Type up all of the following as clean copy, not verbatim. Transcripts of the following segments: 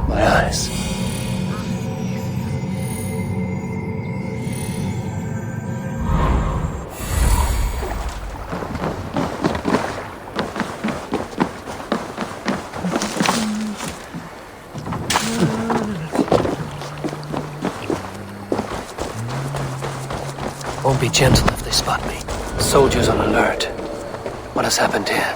My eyes. Won't be gentle if they spot me. Soldiers on alert. What has happened here?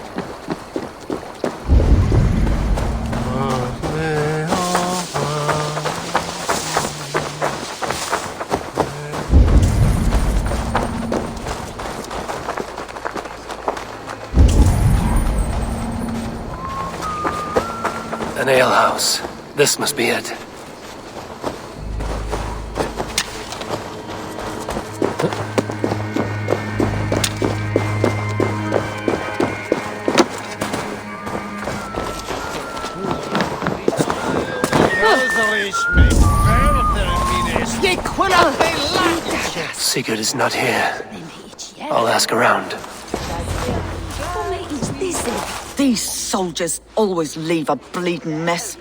An alehouse. This must be it. Sigurd is not here. I'll ask around. These soldiers always leave a bleeding mess.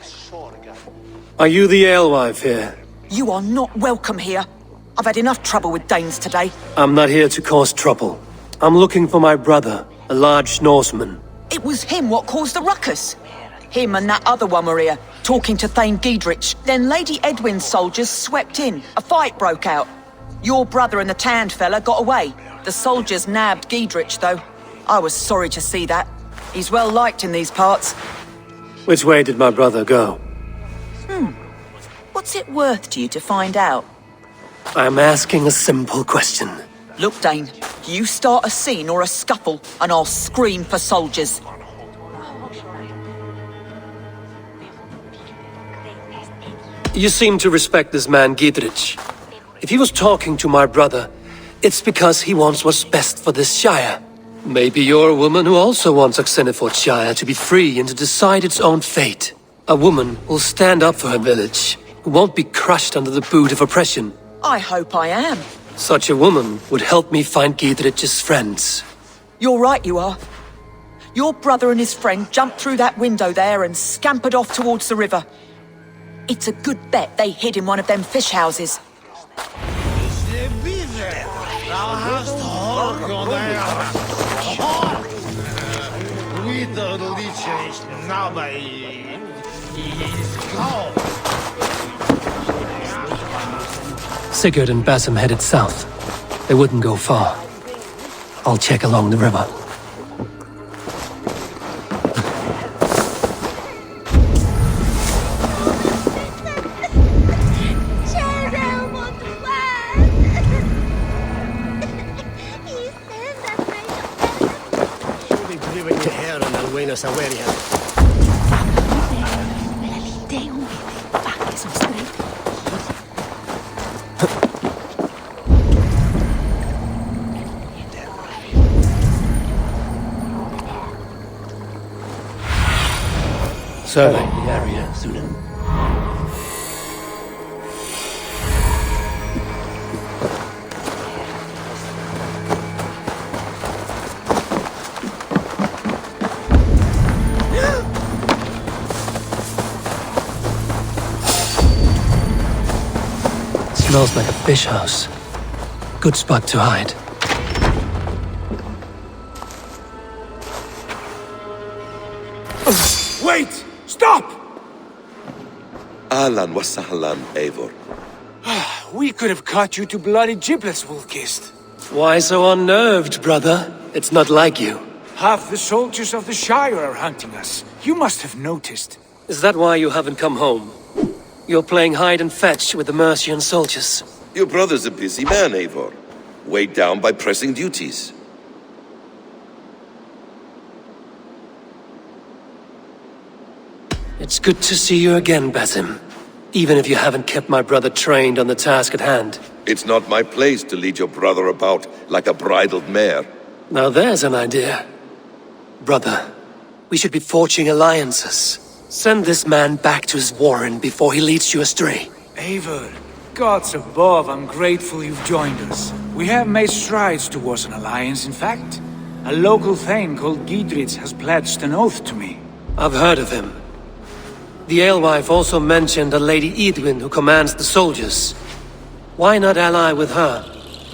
Are you the alewife here? You are not welcome here. I've had enough trouble with Danes today. I'm not here to cause trouble. I'm looking for my brother, a large Norseman. It was him what caused the ruckus. Him and that other one were here, talking to Thane Giedrich. Then Lady Edwin's soldiers swept in. A fight broke out. Your brother and the tanned fella got away. The soldiers nabbed Giedrich, though. I was sorry to see that. He's well liked in these parts. Which way did my brother go? What's it worth to you to find out? I'm asking a simple question. Look, Dane, you start a scene or a scuffle, and I'll scream for soldiers. You seem to respect this man, Giedrich. If he was talking to my brother, it's because he wants what's best for this Shire. Maybe you're a woman who also wants Oxenefordscire to be free and to decide its own fate. A woman who'll stand up for her village, who won't be crushed under the boot of oppression. I hope I am. Such a woman would help me find Giedrich's friends. You're right, you are. Your brother and his friend jumped through that window there and scampered off towards the river. It's a good bet they hid in one of them fish houses. Sigurd and Basim headed south. They wouldn't go far. I'll check along the river. Survey the area, Sudan. Smells like a fish house. Good spot to hide. Wait! Stop! Ahlan wa sahlan, Eivor. We could have cut you to bloody giblets, Wolf-Kissed. Why so unnerved, brother? It's not like you. Half the soldiers of the Shire are hunting us. You must have noticed. Is that why you haven't come home? You're playing hide and fetch with the Mercian soldiers. Your brother's a busy man, Eivor. Weighed down by pressing duties. It's good to see you again, Basim. Even if you haven't kept my brother trained on the task at hand. It's not my place to lead your brother about like a bridled mare. Now there's an idea. Brother, we should be forging alliances. Send this man back to his warren before he leads you astray. Eivor, gods above, I'm grateful you've joined us. We have made strides towards an alliance, in fact. A local thane called Giedrich has pledged an oath to me. I've heard of him. The alewife also mentioned a Lady Edwin who commands the soldiers. Why not ally with her?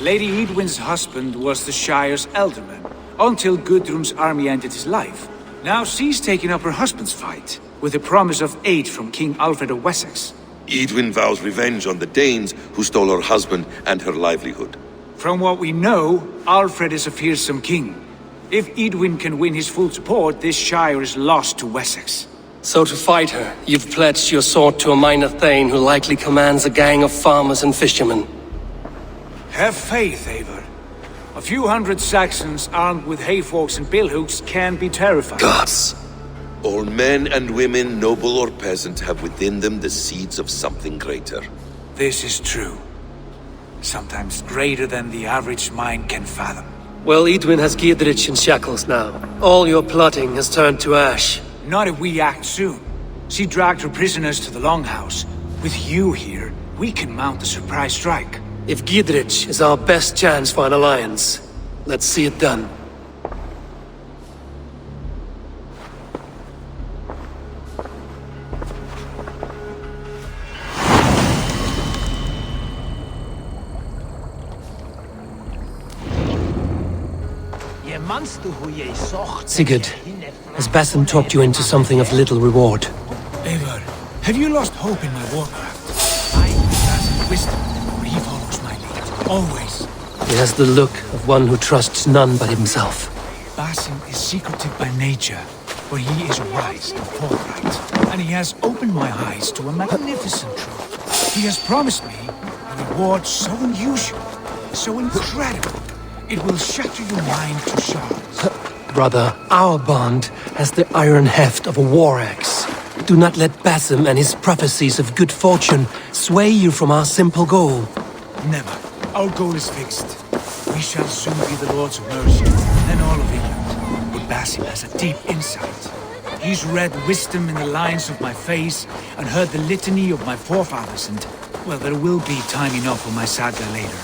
Lady Edwin's husband was the Shire's elderman, until Gudrun's army ended his life. Now she's taking up her husband's fight, with the promise of aid from King Alfred of Wessex. Edwin vows revenge on the Danes who stole her husband and her livelihood. From what we know, Alfred is a fearsome king. If Edwin can win his full support, this Shire is lost to Wessex. So to fight her, you've pledged your sword to a minor thane who likely commands a gang of farmers and fishermen. Have faith, Eivor. A few hundred Saxons armed with hayforks and billhooks can be terrifying. Gods! All men and women, noble or peasant, have within them the seeds of something greater. This is true. Sometimes greater than the average mind can fathom. Well, Edwin has Giedrich in shackles now. All your plotting has turned to ash. Not if we act soon. She dragged her prisoners to the Longhouse. With you here, we can mount a surprise strike. If Giedrich is our best chance for an alliance, let's see it done. Sigurd, has Basim talked you into something of little reward? Eivor, have you lost hope in my warcraft? I possess wisdom, for he follows my lead. Always. He has the look of one who trusts none but himself. Basim is secretive by nature, but he is wise and forthright. And he has opened my eyes to a magnificent truth. He has promised me a reward so unusual, so incredible, it will shatter your mind to shards. Brother, our bond has the iron heft of a war axe. Do not let Basim and his prophecies of good fortune sway you from our simple goal. Never. Our goal is fixed. We shall soon be the Lords of Mercia, then all of England. But Basim has a deep insight. He's read wisdom in the lines of my face and heard the litany of my forefathers, and, well, there will be time enough for my saga later.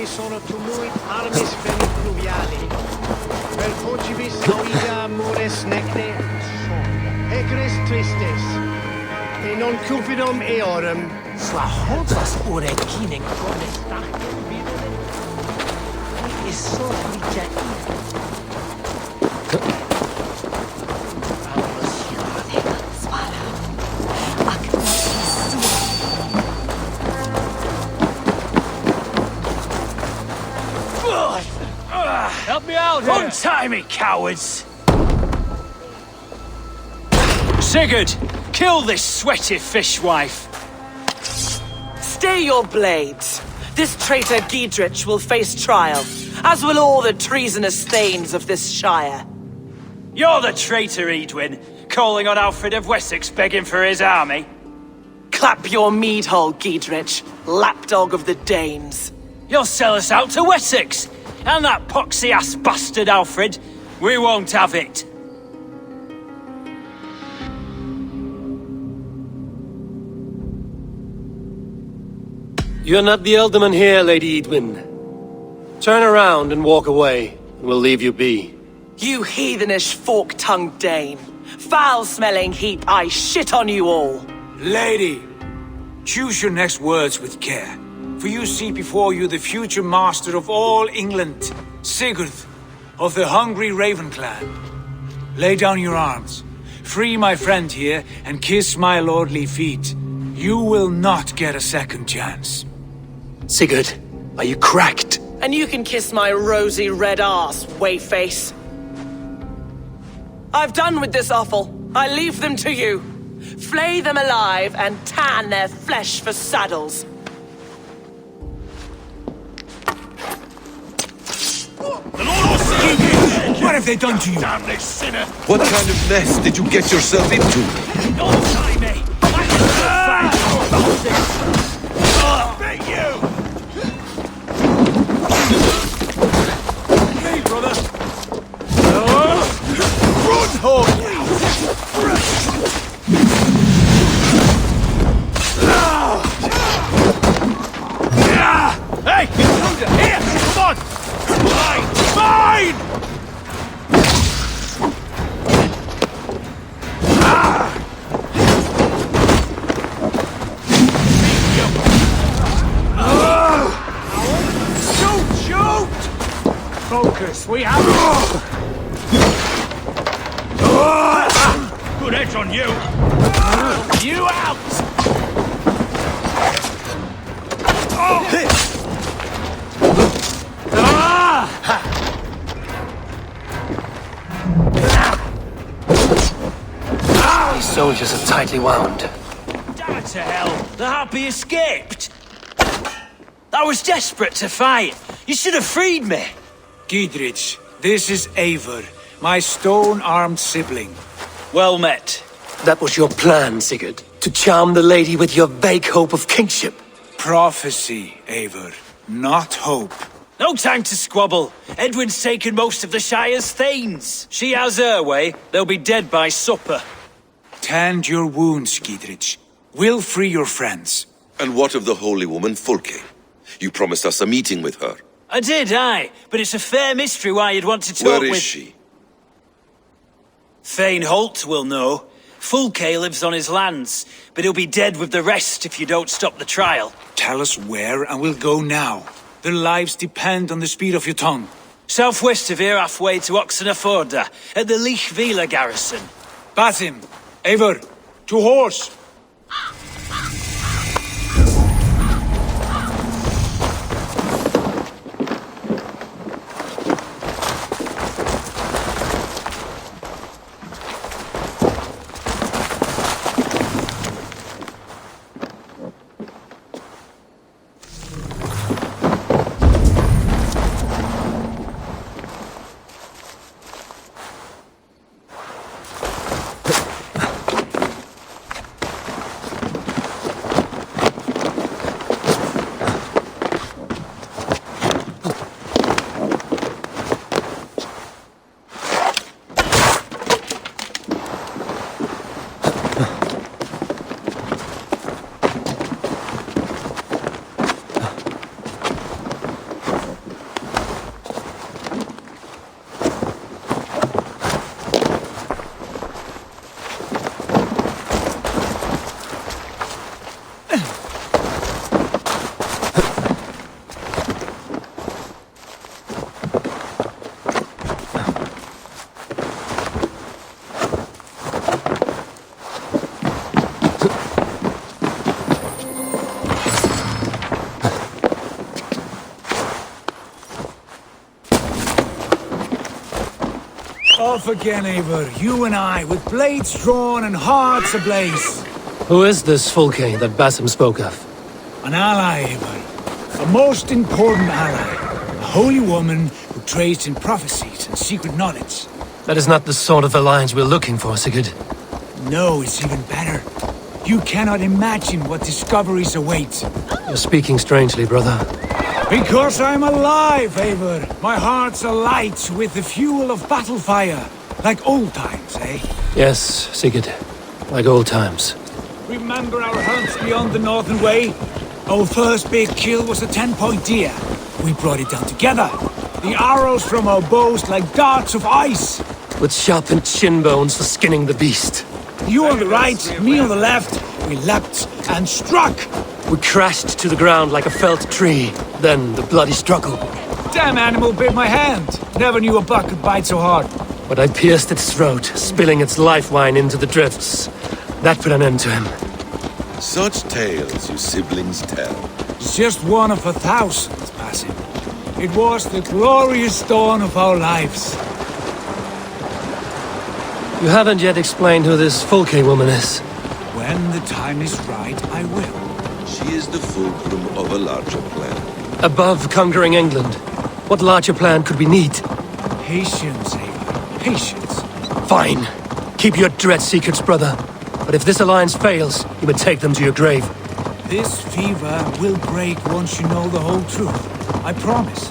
Sono tumuit armis feli pluviali. Per pocivis auida amores necne, ecres tristes, e non cupidum eorum. Slahotas urecinen conestacem videre, e so help me out here! Untie me, cowards! Sigurd, kill this sweaty fishwife. Stay your blades. This traitor Giedrich will face trial, as will all the treasonous thanes of this shire. You're the traitor, Edwin, calling on Alfred of Wessex begging for his army. Clap your mead hole, Giedrich, lapdog of the Danes. You'll sell us out to Wessex, and that poxy-ass bastard Alfred. We won't have it. You're not the alderman here, Lady Edwin. Turn around and walk away, and we'll leave you be. You heathenish fork-tongued Dane. Foul-smelling heap, I shit on you all. Lady, choose your next words with care, for you see before you the future master of all England, Sigurd, of the hungry Raven clan. Lay down your arms, free my friend here, and kiss my lordly feet. You will not get a second chance. Sigurd, are you cracked? And you can kiss my rosy red arse, wayface. I've done with this offal. I leave them to you. Flay them alive and tan their flesh for saddles. What have they done to you? Damn this sinner! What kind of mess did you get yourself into? Don't tie me! I can still fight! Beat you! Hey, brother! Run, home! Hey! Here! Come on! Mine! Mine! Focus, we have... Good edge on you! You out! These soldiers are tightly wound. Damn it to hell! The harpy escaped! I was desperate to fight. You should have freed me. Giedrich, this is Eivor, my stone-armed sibling. Well met. That was your plan, Sigurd. To charm the lady with your vague hope of kingship. Prophecy, Eivor, not hope. No time to squabble. Edwin's taken most of the Shire's thanes. She has her way. They'll be dead by supper. Tend your wounds, Giedrich. We'll free your friends. And what of the holy woman Fulke? You promised us a meeting with her. I did, aye. But it's a fair mystery why you'd want to talk Where with... is she? Thane Holt will know. Fulke lives on his lands, but he'll be dead with the rest if you don't stop the trial. Tell us where and we'll go now. Their lives depend on the speed of your tongue. Southwest of here, halfway to Oxenefordscire, at the Lichvila garrison. Basim, Eivor, to horse! off again, Eivor. You and I, with blades drawn and hearts ablaze. Who is this Fulke that Basim spoke of? An ally, Eivor. A most important ally. A holy woman who trades in prophecies and secret knowledge. That is not the sort of alliance we're looking for, Sigurd. No, it's even better. You cannot imagine what discoveries await. You're speaking strangely, brother. Because I'm alive, Eivor. My heart's alight with the fuel of battle fire. Like old times, eh? Yes, Sigurd. Like old times. Remember our hunts beyond the Northern Way? Our first big kill was a 10-point deer. We brought it down together. The arrows from our bows like darts of ice. With sharpened shin bones for skinning the beast. You on the right, me on the left. We leapt and struck. We crashed to the ground like a felled tree. Then the bloody struggle. Damn animal bit my hand. Never knew a buck could bite so hard. But I pierced its throat, spilling its life wine into the drifts. That put an end to him. Such tales you siblings tell. It's just one of 1,000, Basim. It was the glorious dawn of our lives. You haven't yet explained who this Fulke woman is. When the time is right, I will. She is the fulcrum of a larger plan. Above conquering England, what larger plan could we need? Patience, Eivor. Patience. Fine. Keep your dread secrets, brother. But if this alliance fails, you would take them to your grave. This fever will break once you know the whole truth. I promise.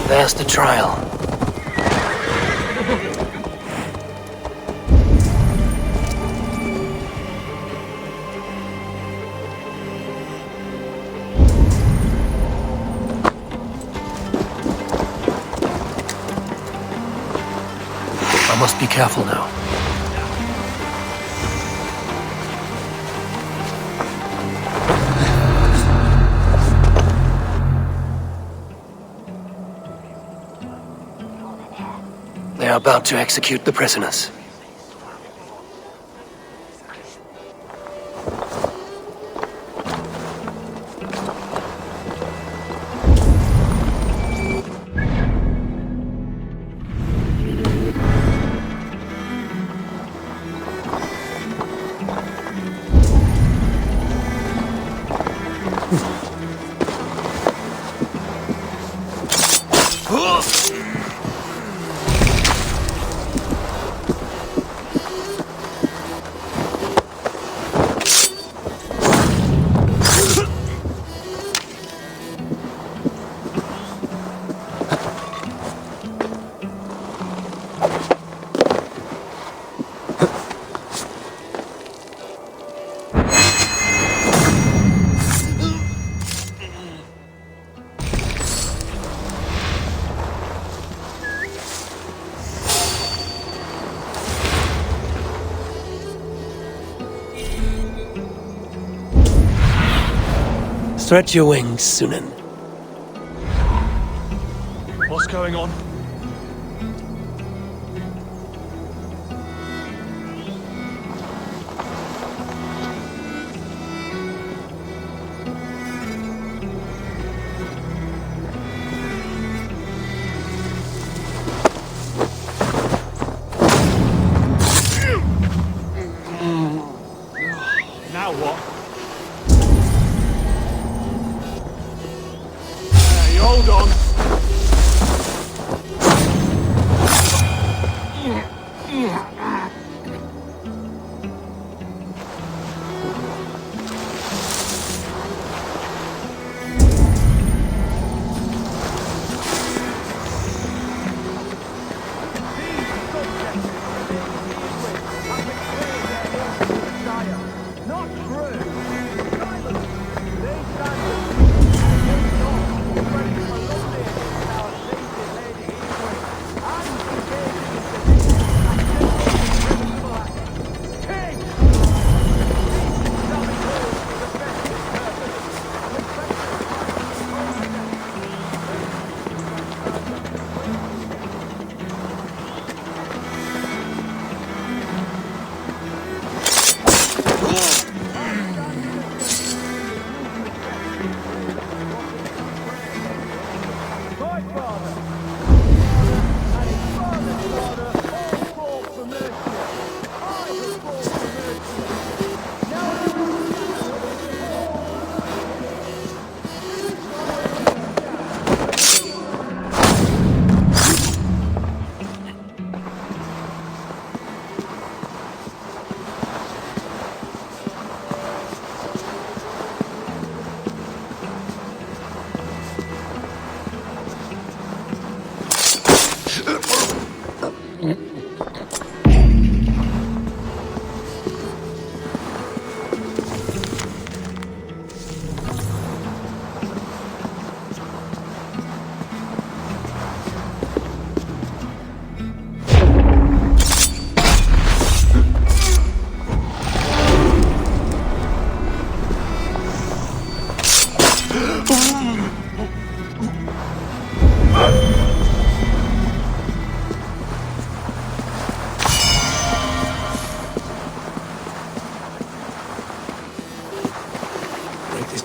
There's the trial. I must be careful now. They are about to execute the prisoners. Stretch your wings, Sunan. What's going on? Now what? Hold on. Not true.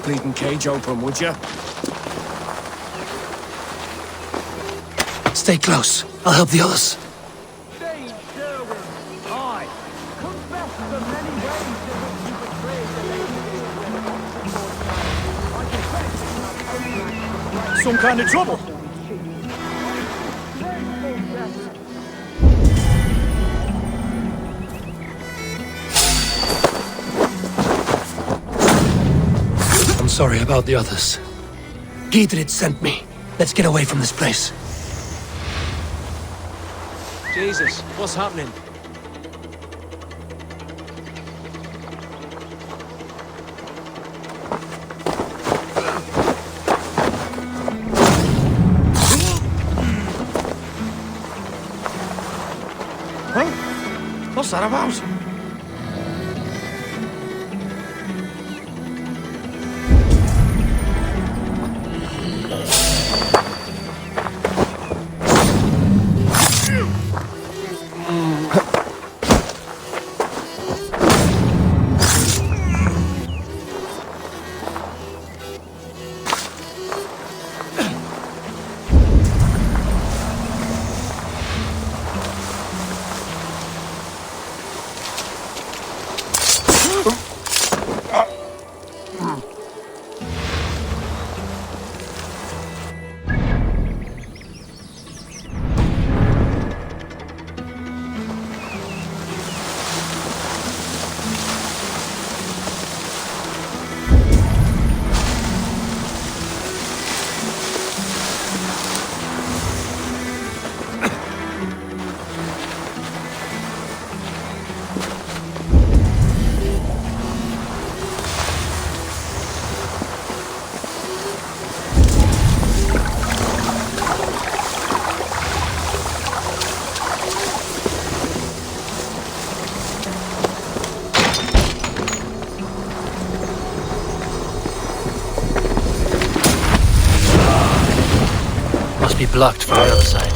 bleeding cage open, would you? Stay close. I'll help the others. Some kind of trouble? I'm sorry about the others. Giedrich sent me. Let's get away from this place. Jesus, what's happening? Huh? What's that about? Must be blocked from the other side.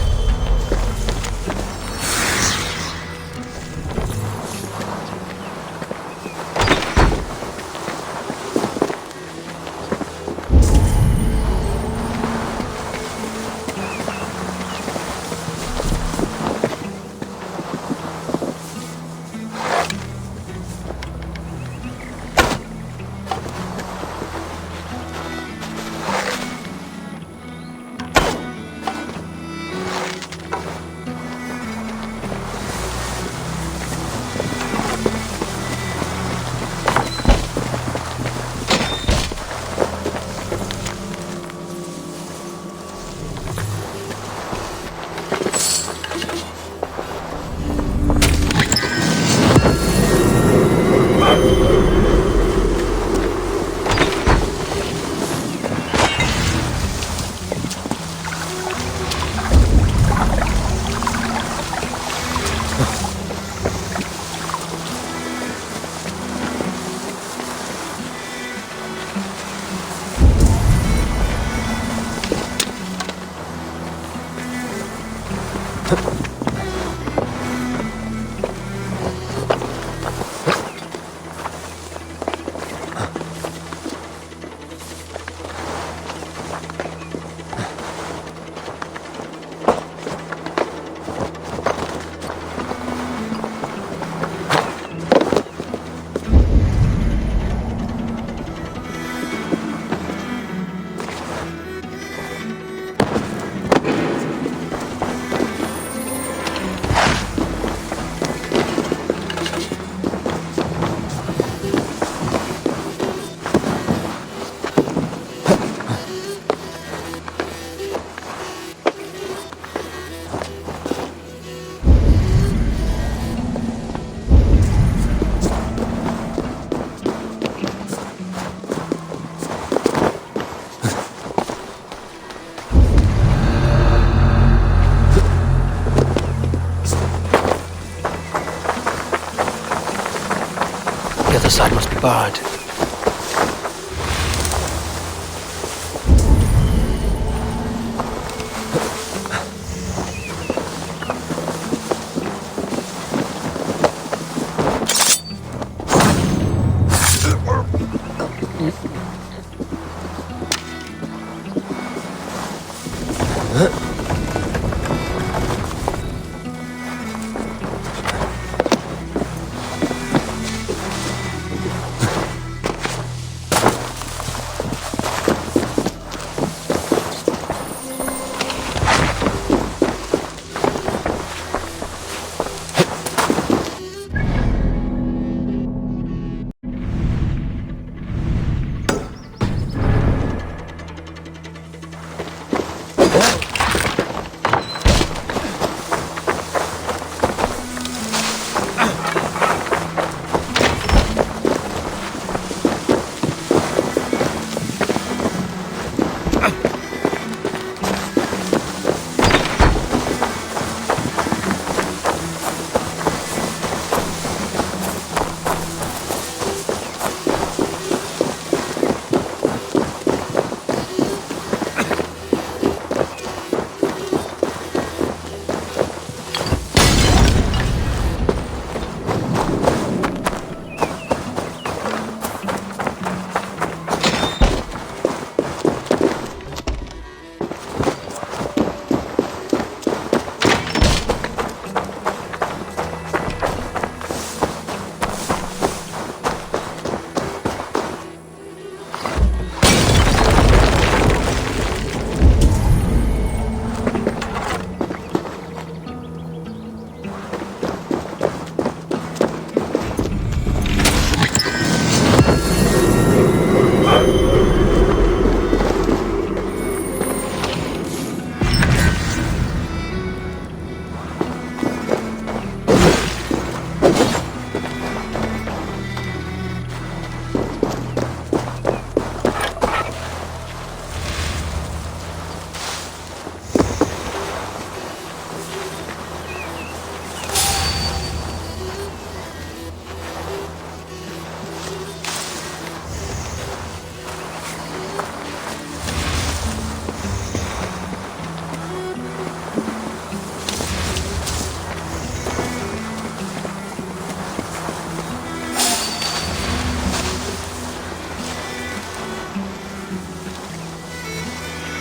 The other side must be barred.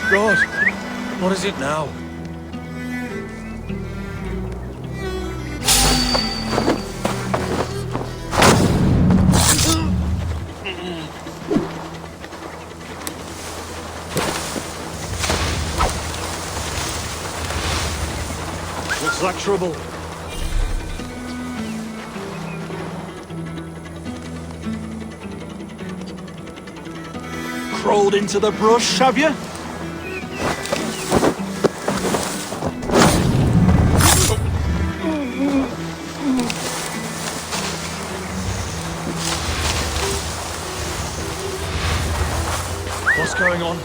God, what is it now? What's that trouble? Crawled into the brush, have you? What's going on?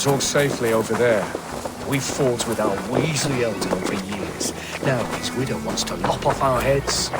Talk safely over there. We've fought with our Weasley elder for years. Now his widow wants to lop off our heads.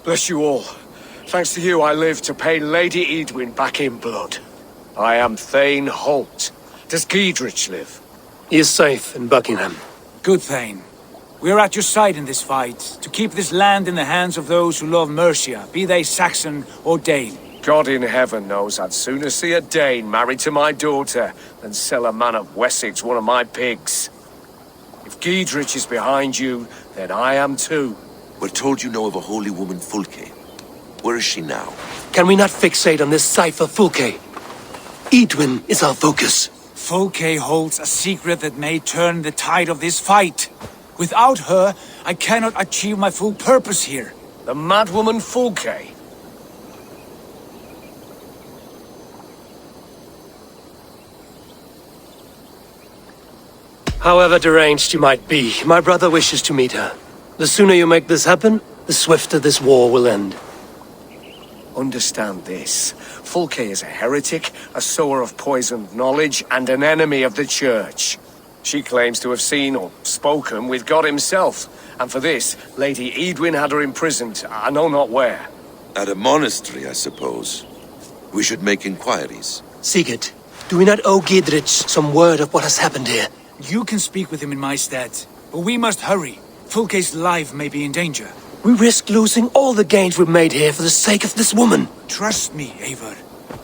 Bless you all. Thanks to you, I live to pay Lady Edwin back in blood. I am Thane Holt. Does Giedrich live? He is safe in Buckingham. Good Thane. We are at your side in this fight, to keep this land in the hands of those who love Mercia, be they Saxon or Dane. God in heaven knows I'd sooner see a Dane married to my daughter than sell a man of Wessex one of my pigs. If Giedrich is behind you, then I am too. We're told you know of a holy woman, Fulke. Where is she now? Can we not fixate on this cipher, Fulke? Edwin is our focus. Fulke holds a secret that may turn the tide of this fight. Without her, I cannot achieve my full purpose here. The madwoman Fulke? However deranged you might be, my brother wishes to meet her. The sooner you make this happen, the swifter this war will end. Understand this. Fulke is a heretic, a sower of poisoned knowledge, and an enemy of the Church. She claims to have seen or spoken with God himself, and for this, Lady Edwin had her imprisoned, I know not where. At a monastery, I suppose. We should make inquiries. Sigurd, do we not owe Giedrich some word of what has happened here? You can speak with him in my stead, but we must hurry. Fulke's life may be in danger. We risk losing all the gains we've made here for the sake of this woman. Trust me, Eivor.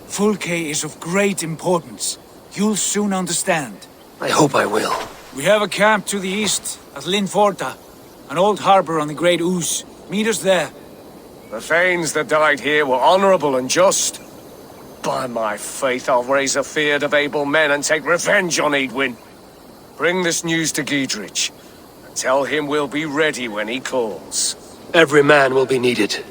Fulke is of great importance. You'll soon understand. I hope I will. We have a camp to the east, at Linforta. An old harbor on the Great Ouse. Meet us there. The Thanes that died here were honorable and just. By my faith, I'll raise a feared of able men and take revenge on Edwin. Bring this news to Giedrich. Tell him we'll be ready when he calls. Every man will be needed.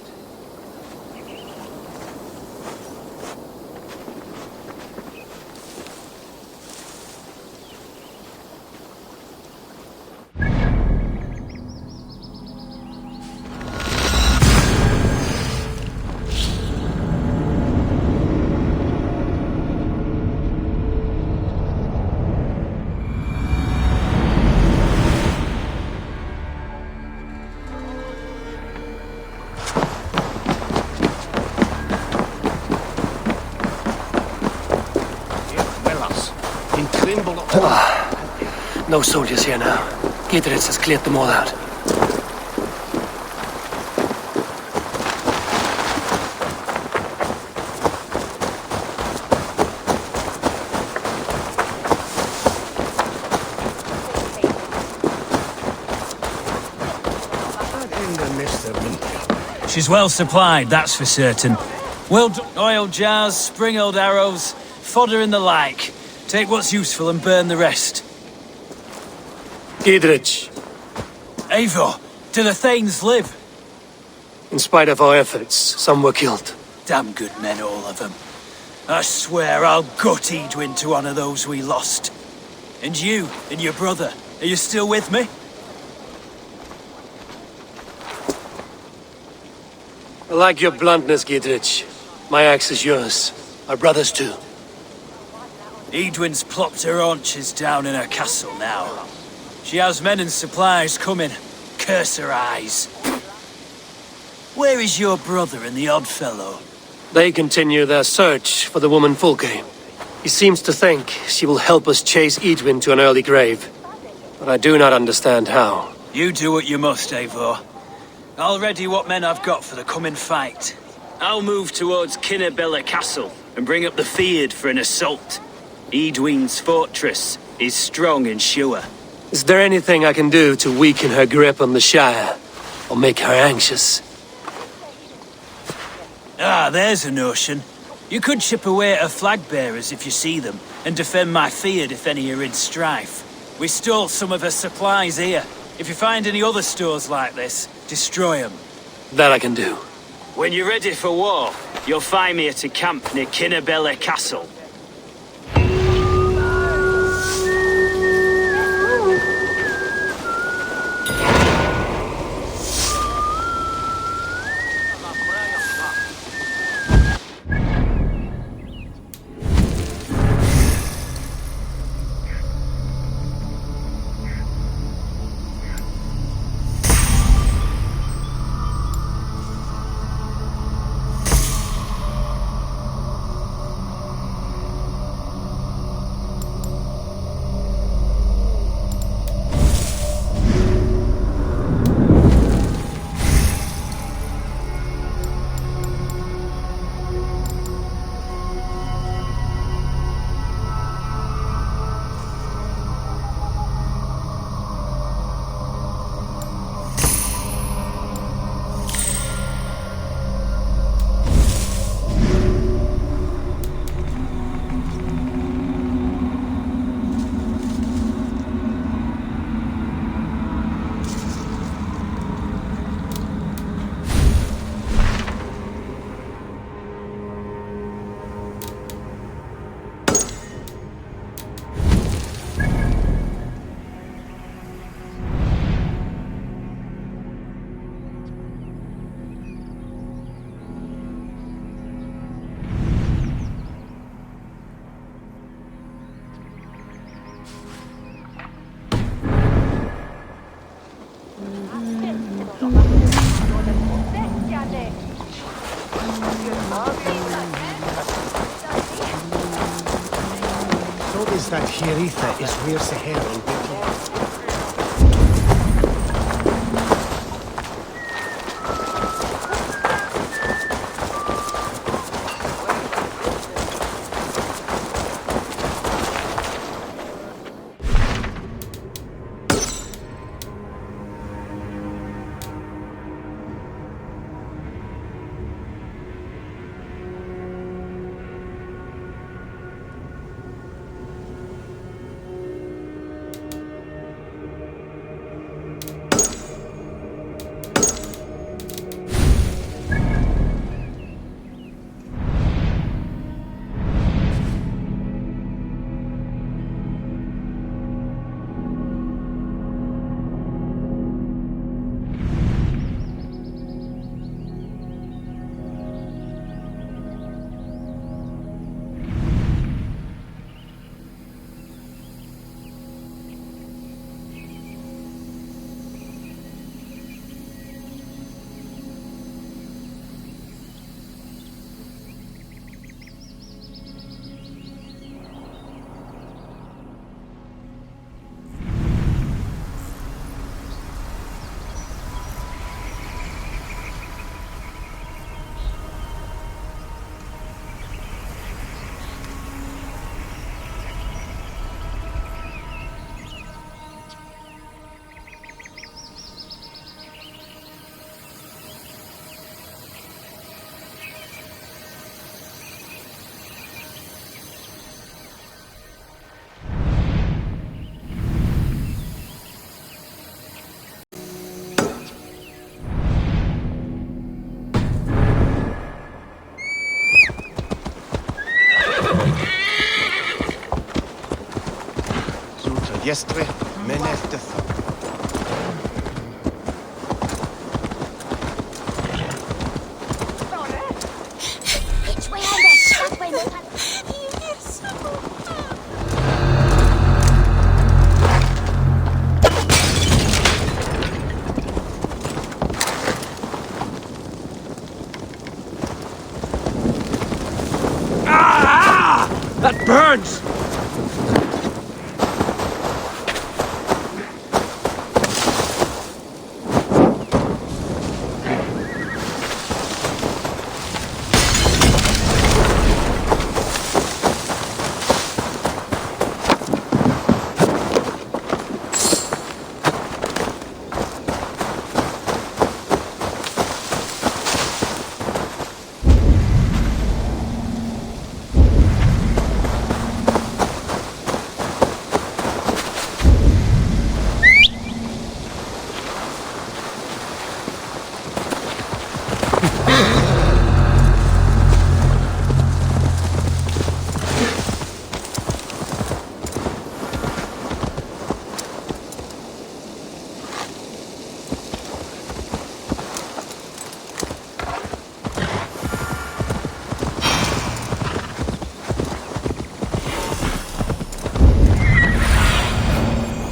No soldiers here now. Giedrich has cleared them all out. She's well supplied, that's for certain. Well done. Oil jars, spring-oiled arrows, fodder and the like. Take what's useful and burn the rest. Giedrich, Eivor, do the Thanes live? in spite of our efforts, some were killed. Damn good men, all of them. I swear I'll gut Edwin to honour those we lost. And you, and your brother, are you still with me? I like your bluntness, Giedrich. My axe is yours. My brother's too. Edwin's plopped her haunches down in her castle now. She has men and supplies coming. Curse her eyes. Where is your brother and the odd fellow? They continue their search for the woman Fulke. He seems to think she will help us chase Edwin to an early grave. But I do not understand how. You do what you must, Eivor. I'll ready what men I've got for the coming fight. I'll move towards Kinnabella Castle and bring up the Feared for an assault. Edwin's fortress is strong and sure. Is there anything I can do to weaken her grip on the Shire? Or make her anxious? Ah, there's a notion. You could chip away at her flag-bearers if you see them, and defend my Feared if any are in strife. We stole some of her supplies here. If you find any other stores like this, destroy them. That I can do. When you're ready for war, you'll find me at a camp near Kinnabella Castle. Notice that Hiritha is where Sahara will be. Yestre, Meneftetha. That burns!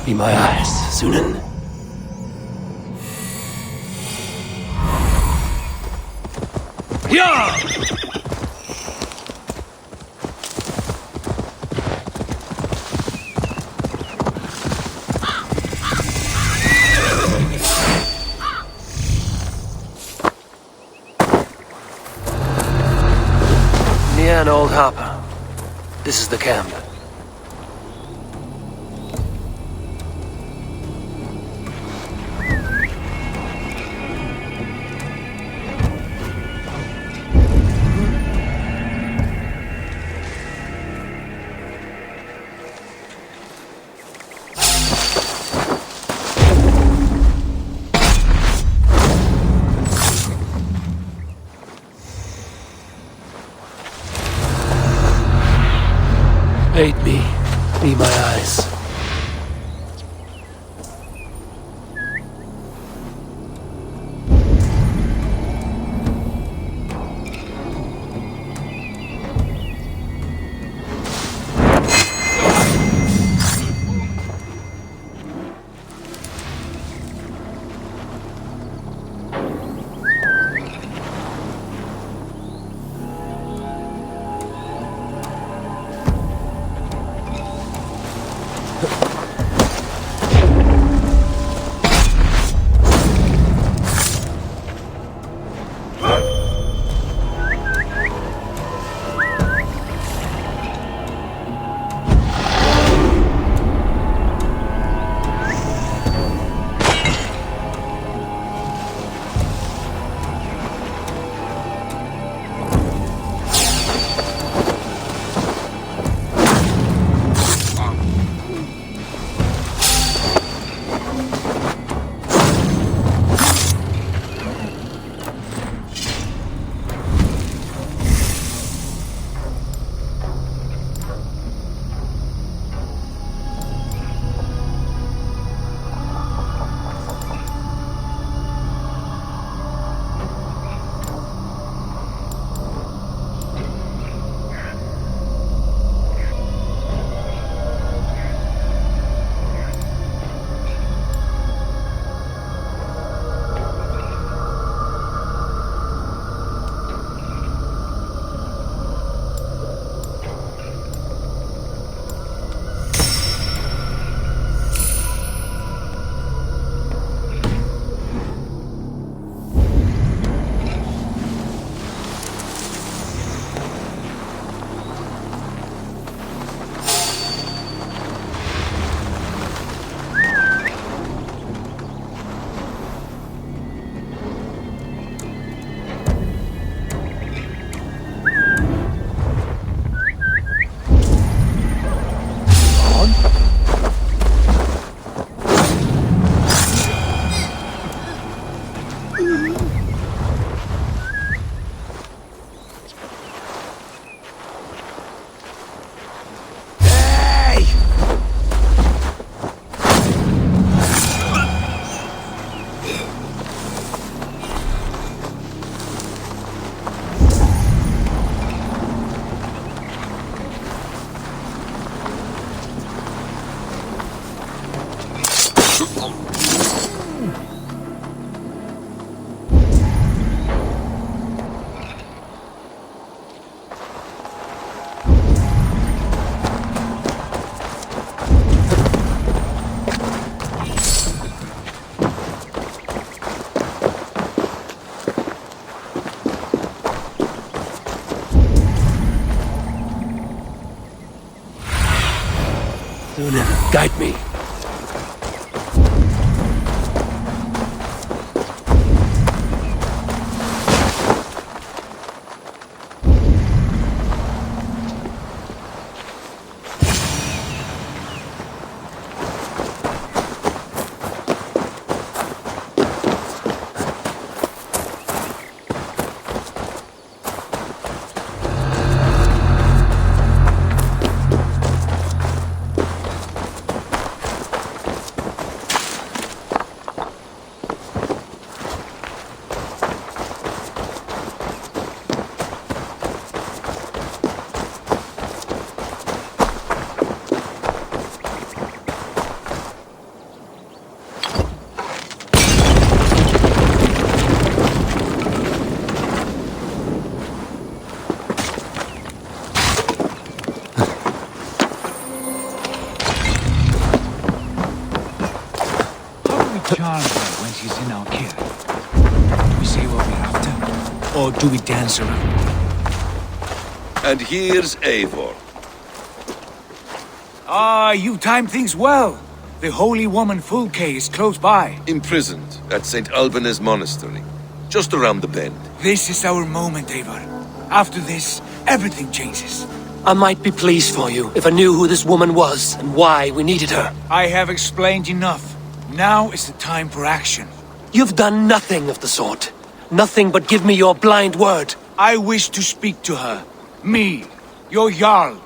Be my eyes, Sunan. Yeah! Near an old harbor. This is the camp. Aid me. Be my eyes. Guide me. Charm her when she's in our care. Do we say what we're after? Or do we dance around? And here's Eivor. Ah, you timed things well. The holy woman Fulke is close by. Imprisoned at St. Alban's Monastery, just around the bend. This is our moment, Eivor. After this, everything changes. I might be pleased for you if I knew who this woman was and why we needed her. I have explained enough. Now is the time for action. You've done nothing of the sort. Nothing but give me your blind word. I wish to speak to her. Me, your Jarl.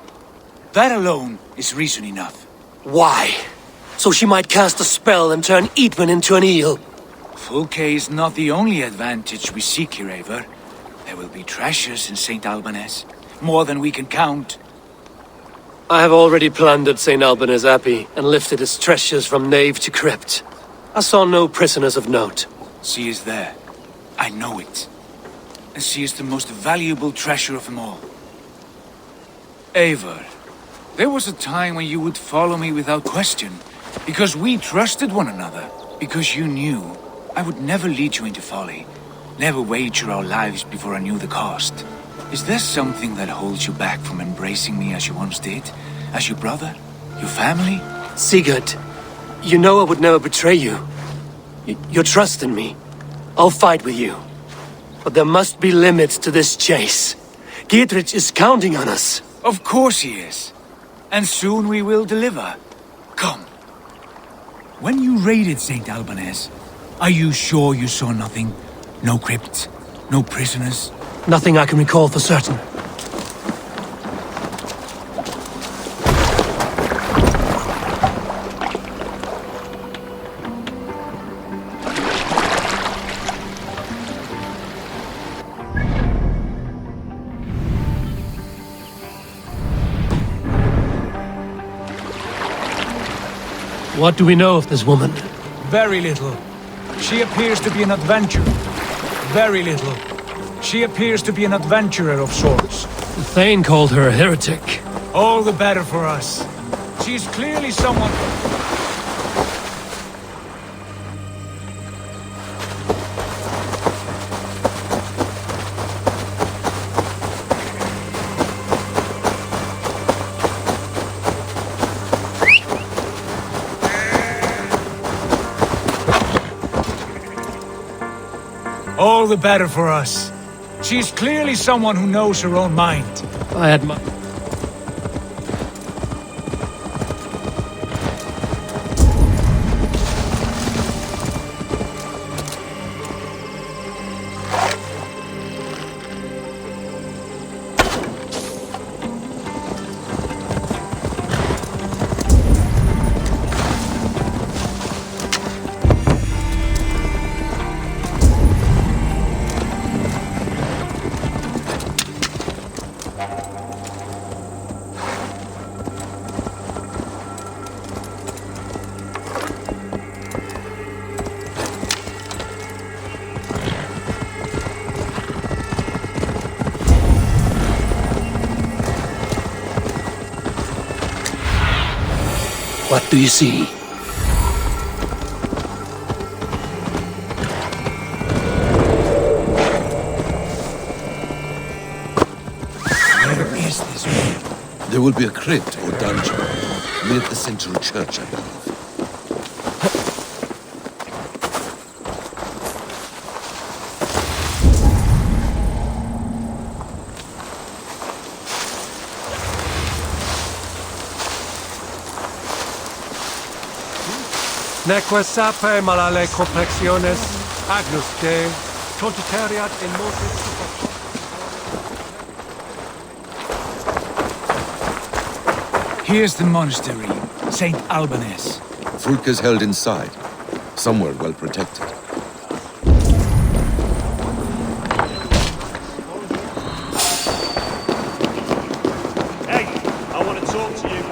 That alone is reason enough. Why? So she might cast a spell and turn Eidwin into an eel. Fulke is not the only advantage we seek here, Eivor. There will be treasures in St. Alban's. More than we can count. I have already plundered St. Alban's Abbey and lifted its treasures from nave to crypt. I saw no prisoners of note. She is there. I know it. And she is the most valuable treasure of them all. Eivor, there was a time when you would follow me without question, because we trusted one another, because you knew I would never lead you into folly, never wager our lives before I knew the cost. Is there something that holds you back from embracing me as you once did? As your brother? Your family? Sigurd, you know I would never betray you. Your trust in me. I'll fight with you. But there must be limits to this chase. Giedrich is counting on us. Of course he is. And soon we will deliver. Come. When you raided St. Alban's, are you sure you saw nothing? No crypts? No prisoners? Nothing I can recall for certain. What do we know of this woman? Very little. She appears to be an adventurer. Very little. She appears to be an adventurer of sorts. The Thane called her a heretic. All the better for us. She is clearly someone... All the better for us. She's clearly someone who knows her own mind. I admire... What do you see? Where is this room? There will be a crypt or dungeon. Near the central church, I believe. Neque sape malale complexiones, agnus Dei, contiteriat in mortis super. Here's the monastery, St. Albanus. Fulke's held inside, somewhere well protected. Hey, I want to talk to you.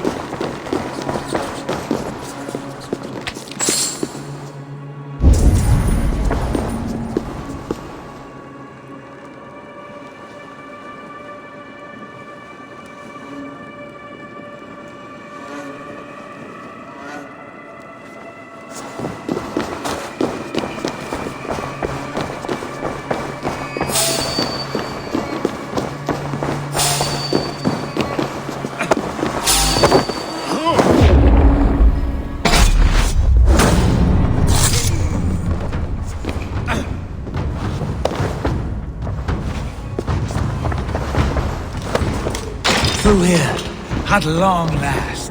Through here, at long last.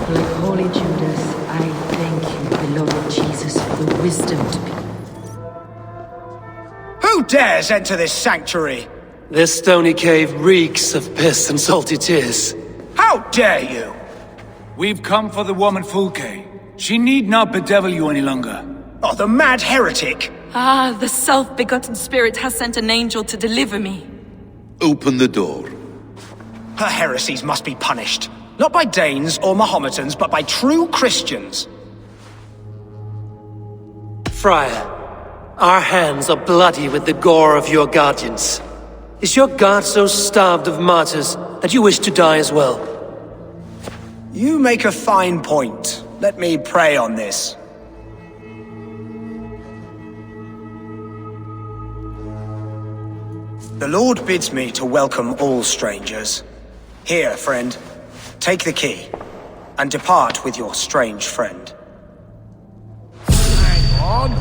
Like Holy Judas, I thank you, beloved Jesus, for the wisdom to be. Who dares enter this sanctuary? This stony cave reeks of piss and salty tears. How dare you? We've come for the woman Fulke. She need not bedevil you any longer. Oh, the mad heretic! Ah, the self-begotten spirit has sent an angel to deliver me. Open the door. Her heresies must be punished. Not by Danes or Mahometans, but by true Christians. Friar, our hands are bloody with the gore of your guardians. Is your God so starved of martyrs that you wish to die as well? You make a fine point. Let me pray on this. The Lord bids me to welcome all strangers. Here, friend, take the key, and depart with your strange friend. Hang on.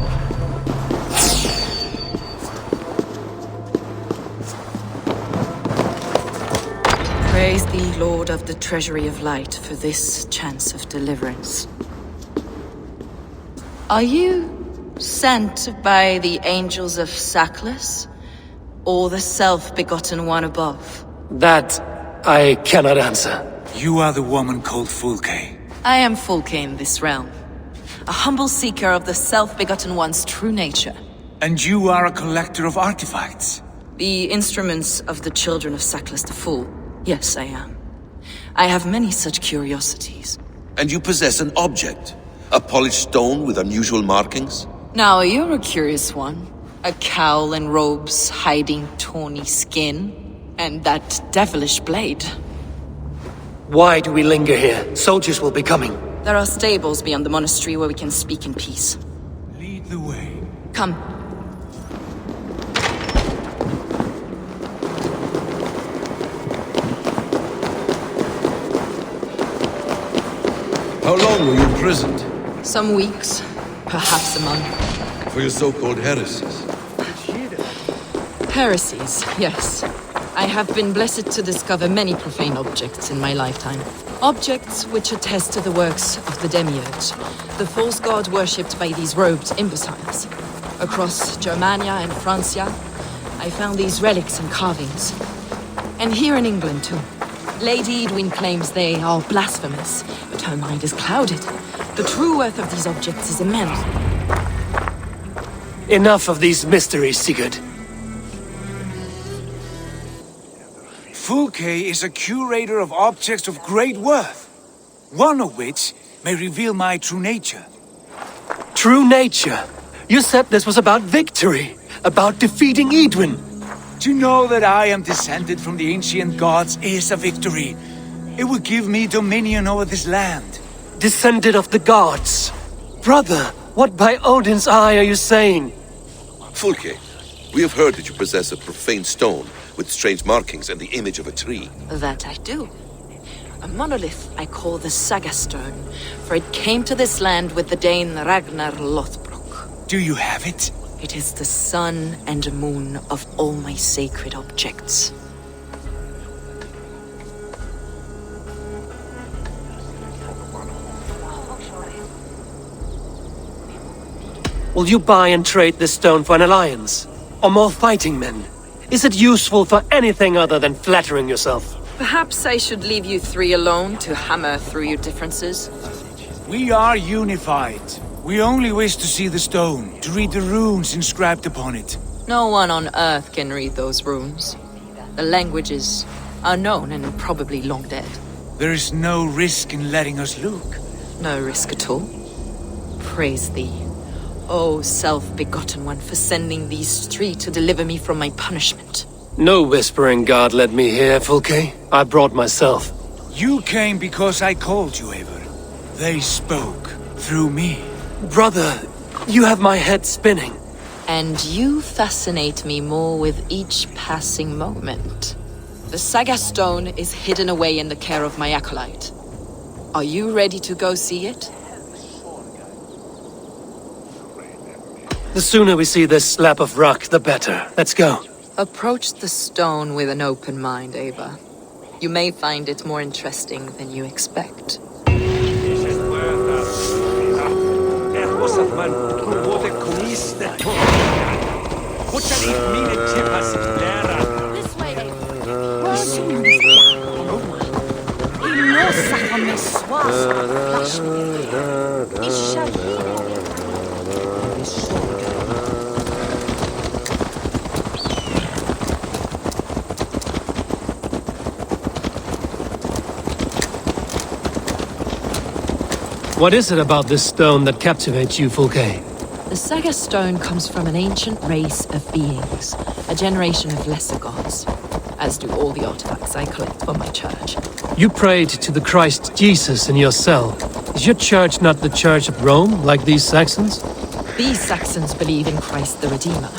Praise thee, Lord of the Treasury of Light, for this chance of deliverance. Are you sent by the angels of Sackless, or the self-begotten one above? That I cannot answer. You are the woman called Fulke. I am Fulke in this realm, a humble seeker of the self-begotten one's true nature. And you are a collector of artifacts. The instruments of the children of Sackless the Fool. Yes, I am. I have many such curiosities. And you possess an object? A polished stone with unusual markings? Now, you're a curious one. A cowl and robes hiding tawny skin, and that devilish blade. Why do we linger here? Soldiers will be coming. There are stables beyond the monastery where we can speak in peace. Lead the way. Come. How long were you imprisoned? Some weeks, perhaps a month. For your so-called heresies? Heresies, yes. I have been blessed to discover many profane objects in my lifetime. Objects which attest to the works of the Demiurge, the false god worshipped by these robed imbeciles. Across Germania and Francia, I found these relics and carvings. And here in England, too. Lady Edwin claims they are blasphemous, but her mind is clouded. The true worth of these objects is immense. Enough of these mysteries, Sigurd. Fulke is a curator of objects of great worth, one of which may reveal my true nature. True nature? You said this was about victory, about defeating Edwin. To know that I am descended from the ancient gods is a victory. It will give me dominion over this land. Descended of the gods? Brother, what by Odin's eye are you saying? Fulke, We have heard that you possess a profane stone with strange markings and the image of a tree. That I do. A monolith I call the Saga Stone, for it came to this land with the Dane Ragnar Lothbrok. Do you have it? It is the sun and moon of all my sacred objects. Will you buy and trade this stone for an alliance? Or more fighting men? Is it useful for anything other than flattering yourself? Perhaps I should leave you three alone to hammer through your differences. We are unified. We only wish to see the stone, to read the runes inscribed upon it. No one on Earth can read those runes. The languages are known and probably long dead. There is no risk in letting us look. No risk at all. Praise thee, O self-begotten one, for sending these three to deliver me from my punishment. No whispering god led me here, Fulke. I brought myself. You came because I called you, Eivor. They spoke through me. Brother, you have my head spinning. And you fascinate me more with each passing moment. The Saga Stone is hidden away in the care of my acolyte. Are you ready to go see it? The sooner we see this slab of rock, the better. Let's go. Approach the stone with an open mind, Eivor. You may find it more interesting than you expect. What is it about this stone that captivates you, Fulke? The Saga Stone comes from an ancient race of beings, a generation of lesser gods, as do all the artifacts I collect for my church. You prayed to the Christ Jesus in your cell. Is your church not the Church of Rome, like these Saxons? These Saxons believe in Christ the Redeemer,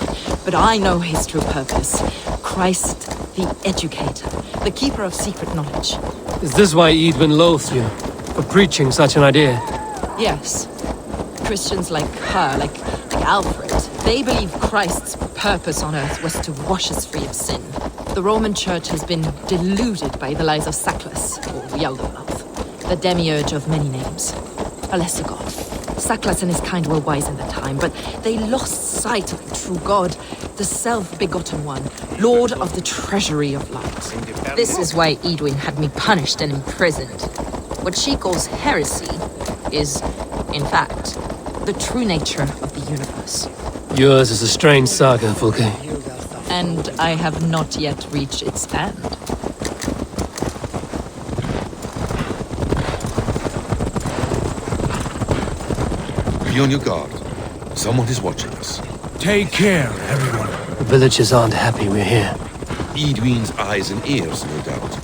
but I know his true purpose. Christ the Educator, the keeper of secret knowledge. Is this why Eadwyn loathed you? For preaching such an idea? Yes. Christians like her, like Alfred, they believe Christ's purpose on earth was to wash us free of sin. The Roman Church has been deluded by the lies of Saclas, or Yaldabaoth, the demiurge of many names. A lesser god. Saclas and his kind were wise in their time, but they lost sight of the true God, the self-begotten one, Lord of the treasury of light. This is why Eadwyn had me punished and imprisoned. What she calls heresy is, in fact, the true nature of the universe. Yours is a strange saga, Fulke. And I have not yet reached its end. Be on your guard. Someone is watching us. Take care, everyone. The villagers aren't happy we're here. Eadwyn's eyes and ears, no doubt.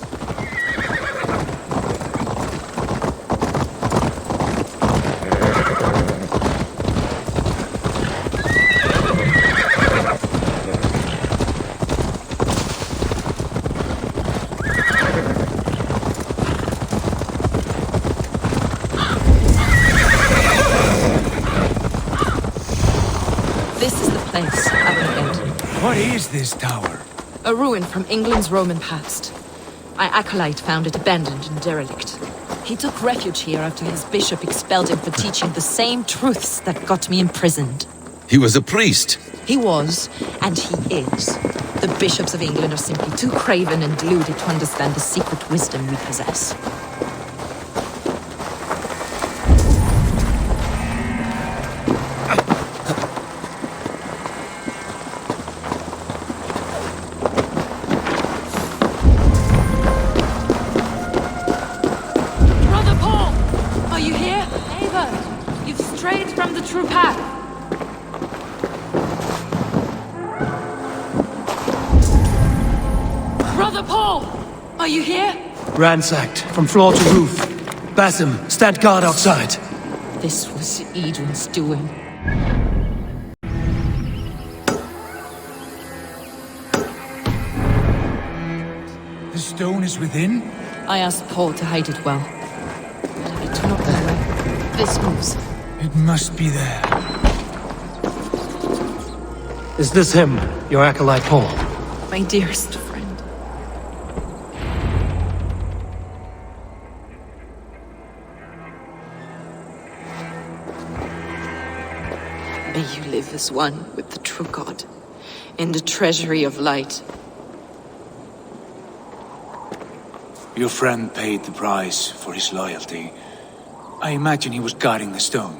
What is this tower? A ruin from England's Roman past. My acolyte found it abandoned and derelict. He took refuge here after his bishop expelled him for teaching the same truths that got me imprisoned. He was a priest. He was, and he is. The bishops of England are simply too craven and deluded to understand the secret wisdom we possess. Ransacked, from floor to roof. Basim, stand guard outside. This was Eadwyn's doing. stone is within? I asked Paul to hide it well. But I do not know where. This moves. It must be there. Is this him, your acolyte Paul? My dearest friend. May you live as one with the true God, in the treasury of light. Your friend paid the price for his loyalty. I imagine he was guarding the stone.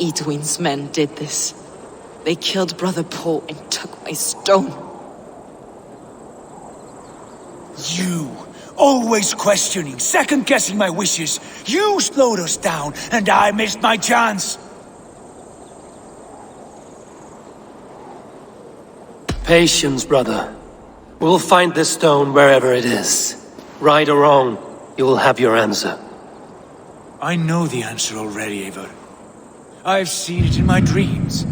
Edwin's men did this. They killed Brother Paul and took my stone. You! Always questioning, second-guessing my wishes. You slowed us down, and I missed my chance. Patience, brother. We'll find this stone wherever it is. Right or wrong, you will have your answer. I know the answer already, Eivor. I've seen it in my dreams.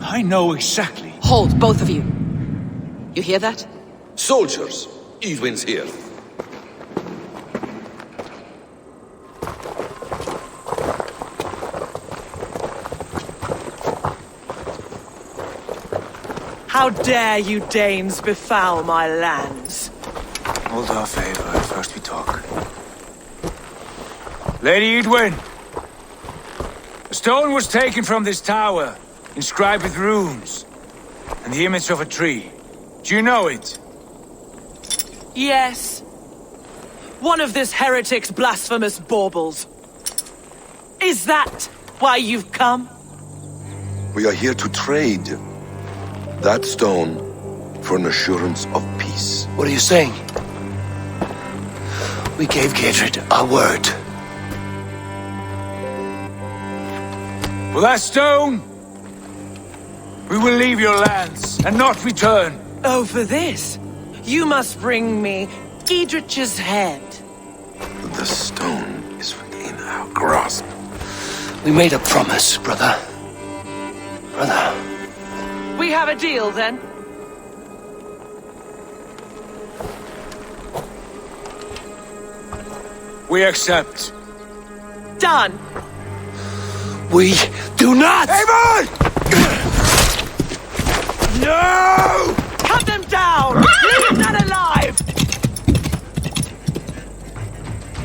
I know exactly. Hold, both of you. You hear that? Soldiers, Edwin's here. How dare you Danes befoul my lands? Hold off, Eivor. First we talk. Lady Edwin! A stone was taken from this tower, inscribed with runes, and the image of a tree. Do you know it? Yes. One of this heretic's blasphemous baubles. Is that why you've come? We are here to trade that stone for an assurance of peace. What are you saying? We gave Gatred our word. For that stone, we will leave your lands and not return. Oh, for this? You must bring me Giedrich's head. The stone is within our grasp. We made a promise, brother. Brother. We have a deal, then? We accept. Done! We do not! Eivor! No! Cut them down! Leave none alive!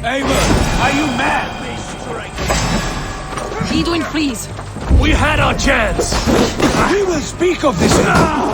Eivor, are you mad? Edwin, please. We had our chance! We will speak of this now!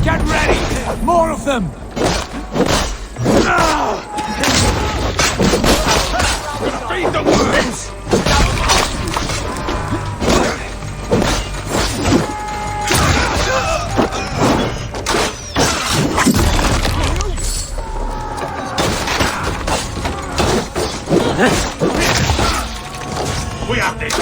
Get ready! More of them! Feed the wounds! We have this!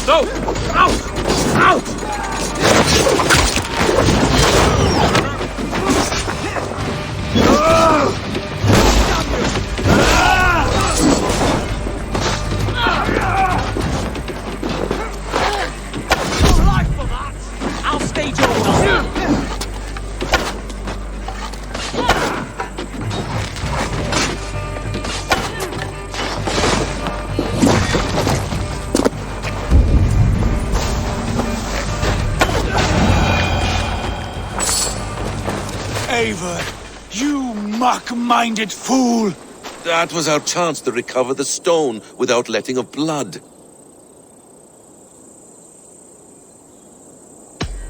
No! Out! Out! I'll stage your order. Eivor, You mock-minded fool! That was our chance to recover the stone without letting of blood.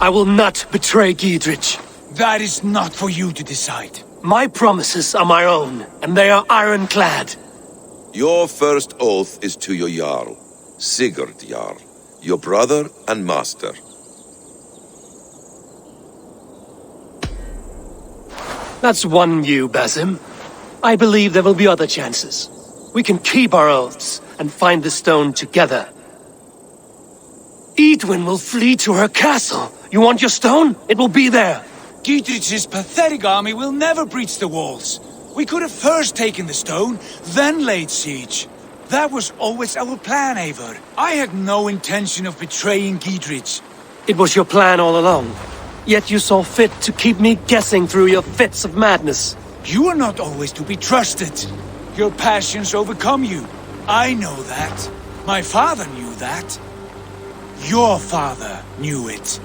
I will not betray Giedrich. That is not for you to decide. My promises are my own, and they are ironclad. Your first oath is to your Jarl, Sigurd Jarl, your brother and master. That's one view, Basim. I believe there will be other chances. We can keep our oaths and find the stone together. Eidwin will flee to her castle. You want your stone? It will be there. Giedrich's pathetic army will never breach the walls. We could have first taken the stone, then laid siege. That was always our plan, Eivor. I had no intention of betraying Giedrich. It was your plan all along. Yet you saw fit to keep me guessing through your fits of madness. You are not always to be trusted. Your passions overcome you. I know that. My father knew that. Your father knew it.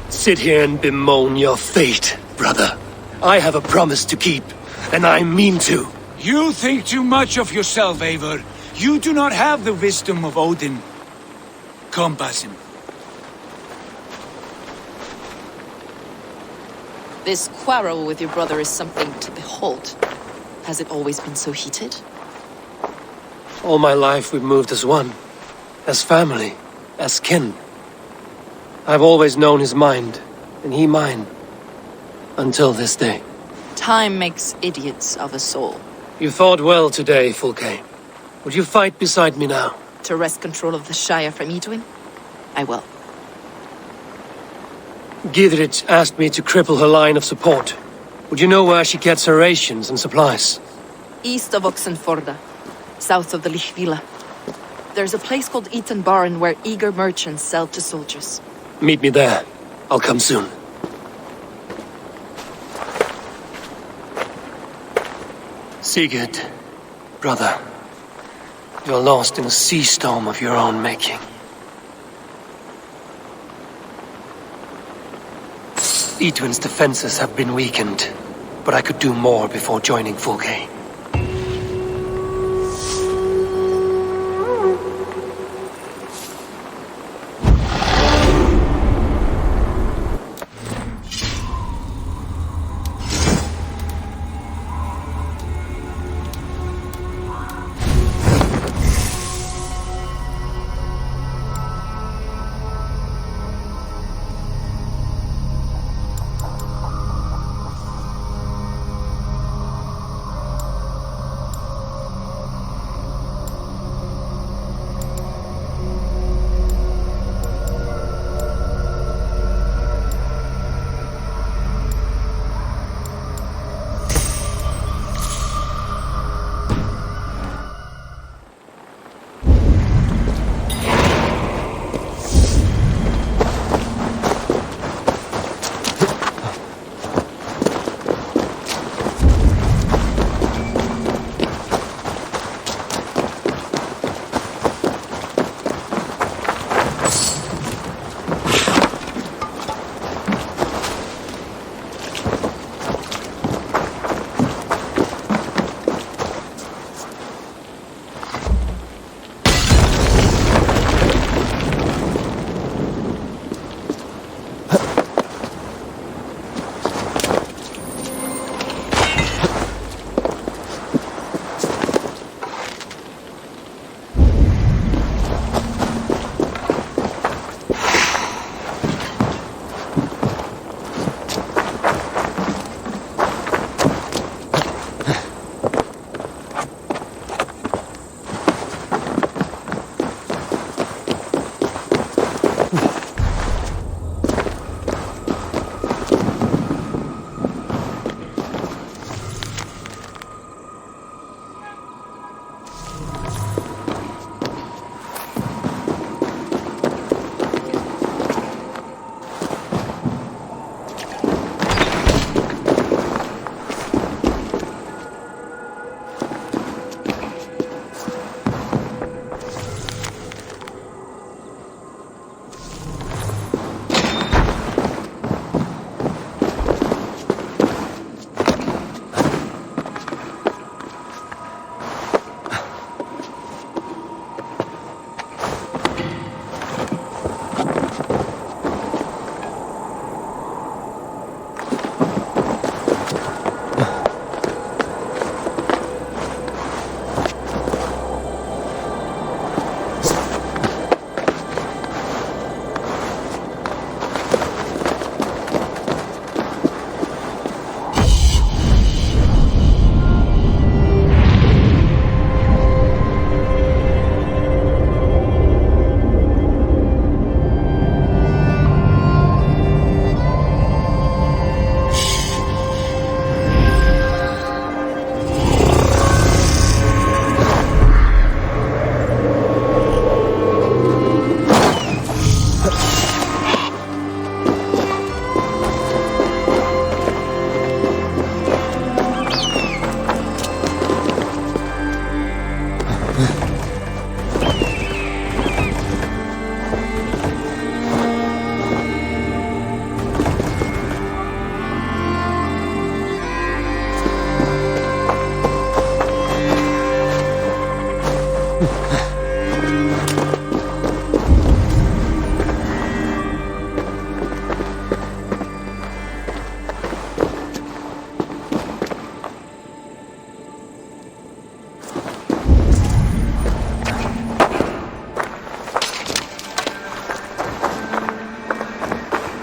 Sit here and bemoan your fate, brother. I have a promise to keep, and I mean to. You think too much of yourself, Eivor. You do not have the wisdom of Odin. Come, Basim. This quarrel with your brother is something to behold. Has it always been so heated? All my life we've moved as one. As family. As kin. I've always known his mind, and he mine. Until this day. Time makes idiots of us all. You fought well today, Fulke. Would you fight beside me now? To wrest control of the Shire from Eidwin? I will. Giedrich asked me to cripple her line of support. Would you know where she gets her rations and supplies? East of Oxenforda, south of the Lichvila. There's a place called Eaton Barn where eager merchants sell to soldiers. Meet me there. I'll come soon. Sigurd, brother, you're lost in a sea storm of your own making. Eidwin's defenses have been weakened, but I could do more before joining Fulke.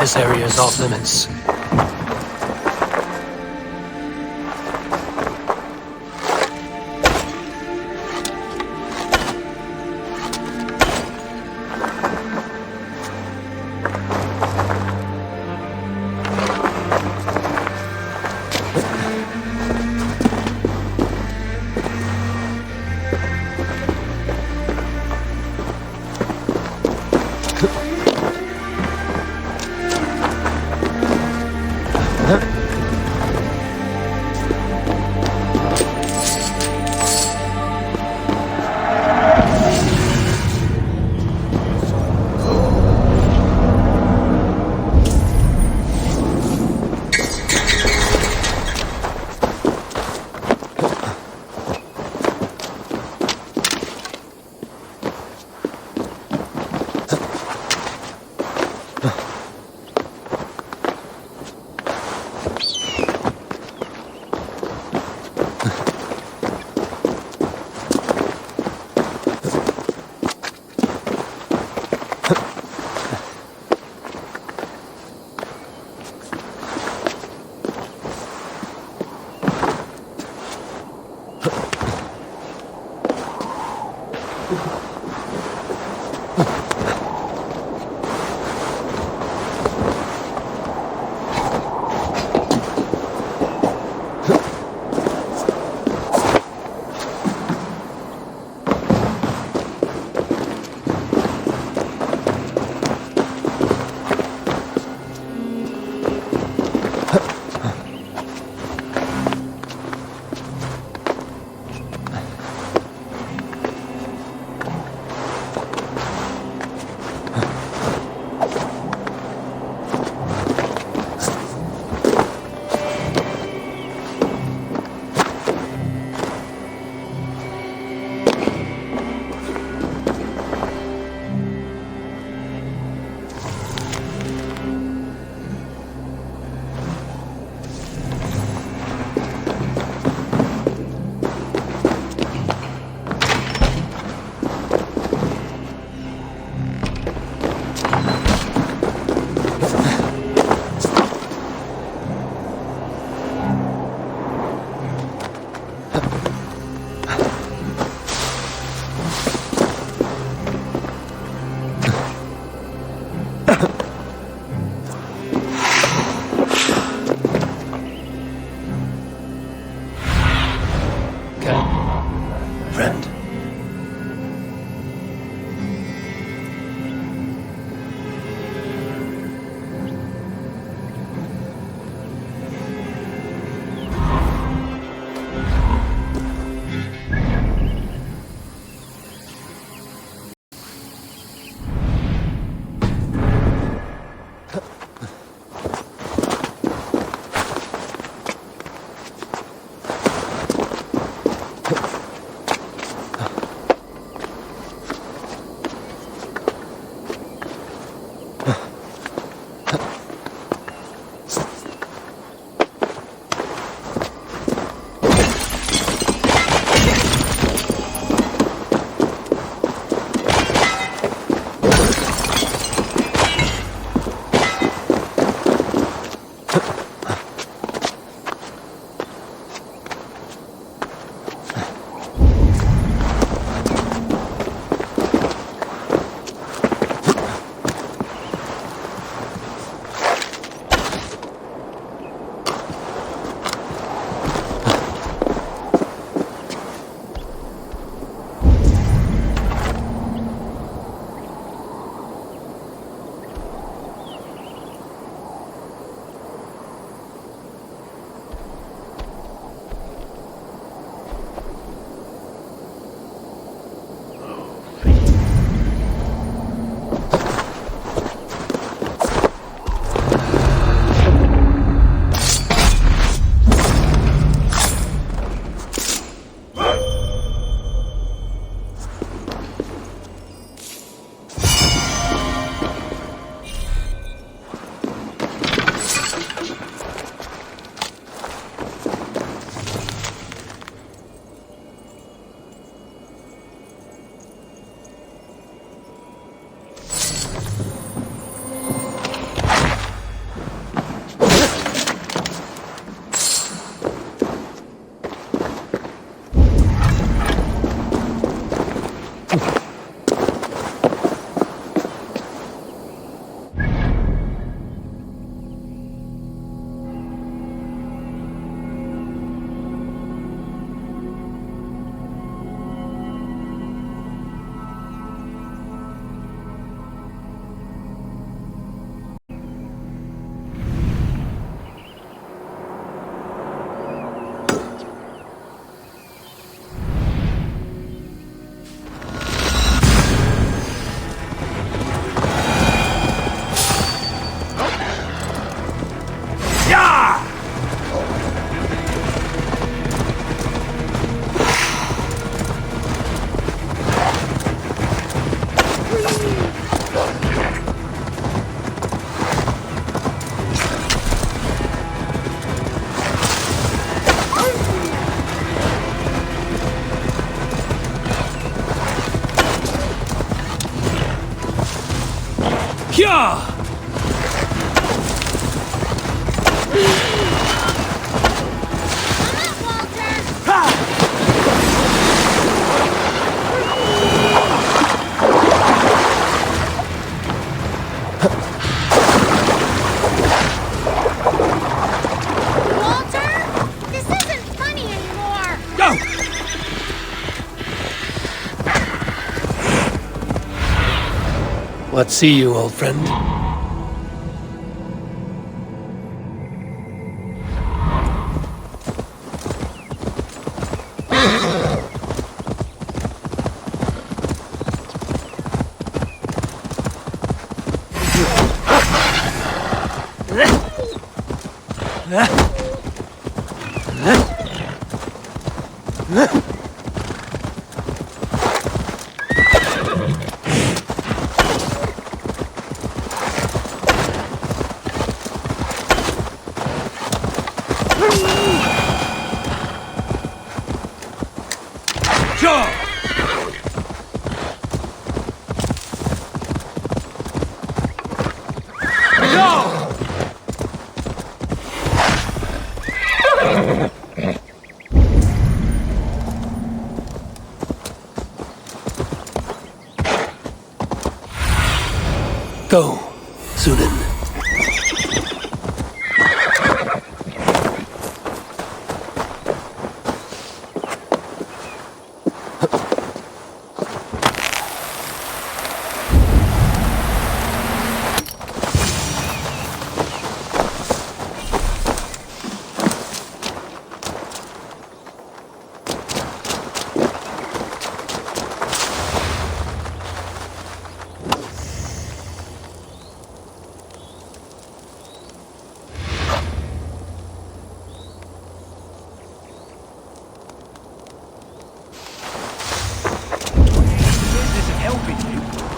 This area is off limits. What see you, old friend? Go, Sunan.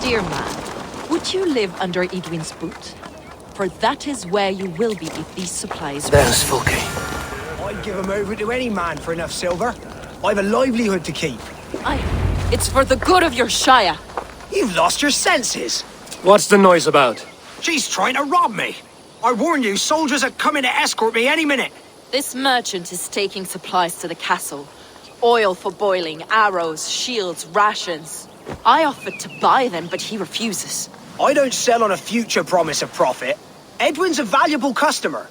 Dear man, would you live under Edwin's boot? For that is where you will be if these supplies... There's Fulke. I'd give him over to any man for enough silver. I've a livelihood to keep. It's for the good of your shire. You've lost your senses. What's the noise about? She's trying to rob me. I warned you, soldiers are coming to escort me any minute. This merchant is taking supplies to the castle. Oil for boiling, arrows, shields, rations. I offered to buy them, but he refuses. I don't sell on a future promise of profit. Edwin's a valuable customer.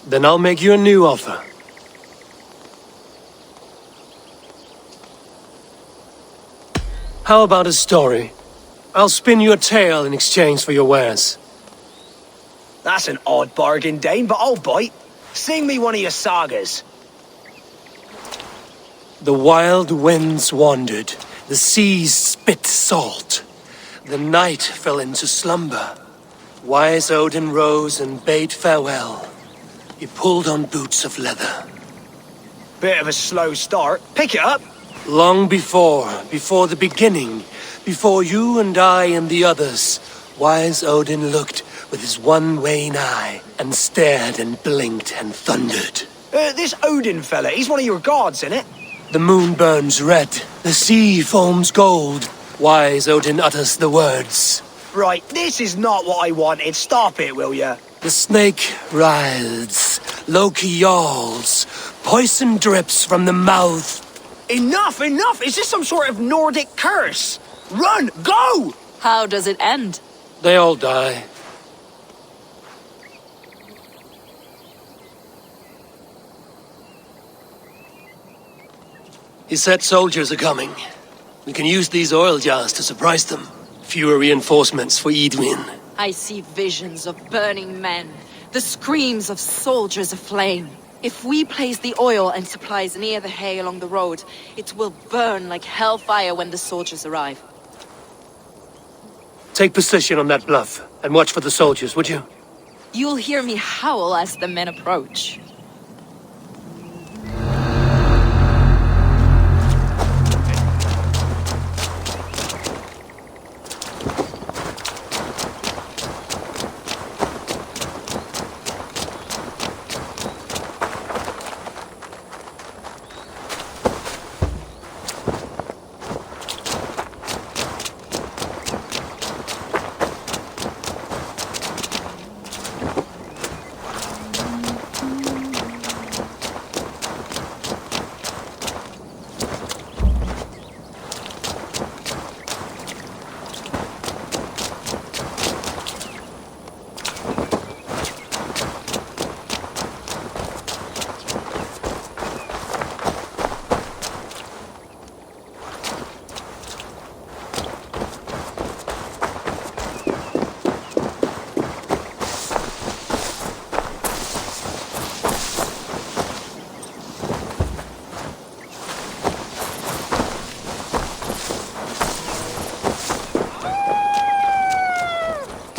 Then I'll make you a new offer. How about a story? I'll spin you a tale in exchange for your wares. That's an odd bargain, Dane, but I'll bite. Sing me one of your sagas. The wild winds wandered, the seas spit salt. The night fell into slumber. Wise Odin rose and bade farewell. He pulled on boots of leather. Bit of a slow start. Pick it up. Long before the beginning, before you and I and the others, Wise Odin looked with his one wan eye and stared and blinked and thundered. This Odin fella, he's one of your gods, innit? The moon burns red, the sea foams gold. Wise Odin utters the words. Right, this is not what I wanted. Stop it, will ya? The snake writhes, Loki yawls, poison drips from the mouth. Enough, enough! Is this some sort of Nordic curse? Run! Go! How does it end? They all die. He said soldiers are coming. We can use these oil jars to surprise them. Fewer reinforcements for Edwin. I see visions of burning men, the screams of soldiers aflame. If we place the oil and supplies near the hay along the road, it will burn like hellfire when the soldiers arrive. Take position on that bluff, and watch for the soldiers, would you? You'll hear me howl as the men approach.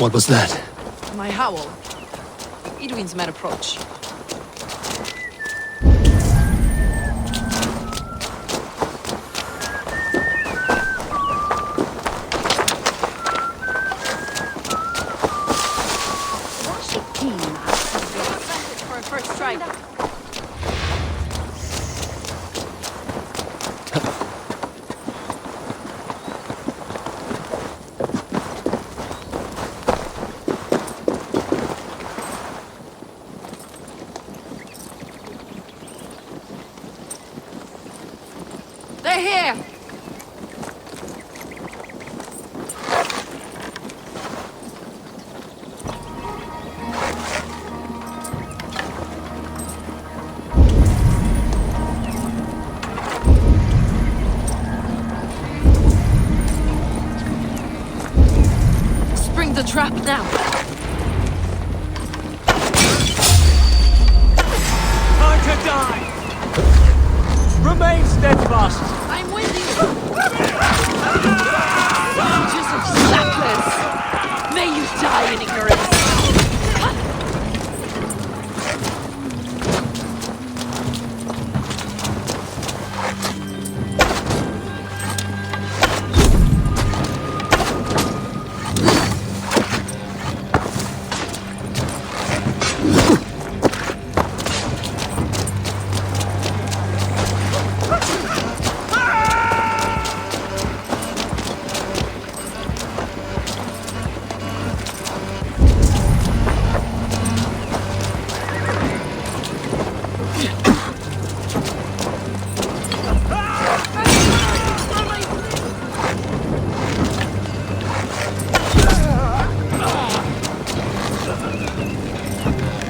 What was that? My howl. Edwin's men approach. For a first strike. They're here! Spring the trap now! Time to die! Remain steadfast! I'm with you! Soldiers of Sacklers! May you die in ignorance!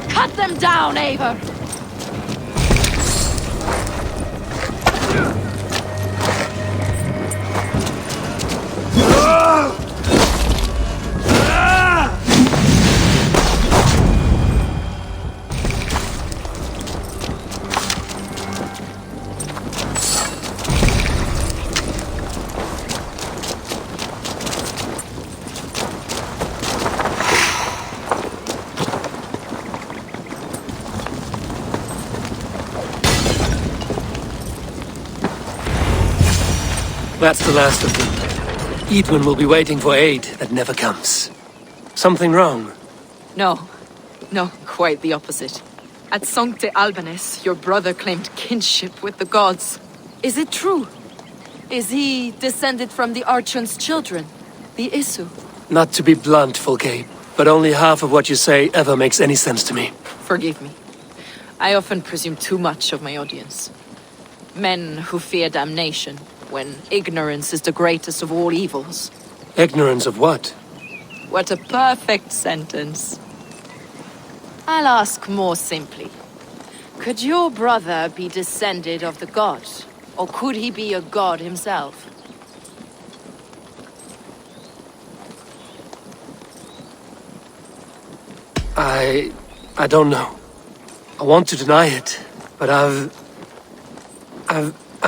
Cut them down, Eivor! That's the last of them. Edwin will be waiting for aid that never comes. Something wrong? No, quite the opposite. At Sancte Albanus, your brother claimed kinship with the gods. Is it true? Is he descended from the Archon's children, the Isu? Not to be blunt, Fulke, but only half of what you say ever makes any sense to me. Forgive me. I often presume too much of my audience. Men who fear damnation, when ignorance is the greatest of all evils. Ignorance of what? What a perfect sentence. I'll ask more simply. Could your brother be descended of the god? Or could he be a god himself? I don't know. I want to deny it, but I've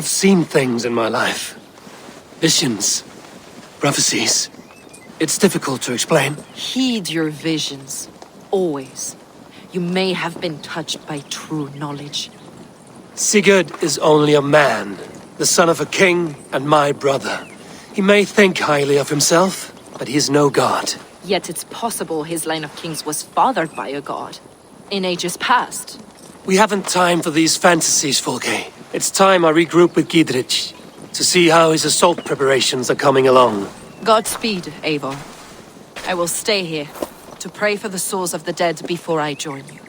seen things in my life. Visions, prophecies. It's difficult to explain. Heed your visions. Always. You may have been touched by true knowledge. Sigurd is only a man, the son of a king and my brother. He may think highly of himself, but he is no god. Yet it's possible his line of kings was fathered by a god. In ages past. We haven't time for these fantasies, Fulke. It's time I regroup with Gidrich to see how his assault preparations are coming along. Godspeed, Eivor. I will stay here to pray for the souls of the dead before I join you.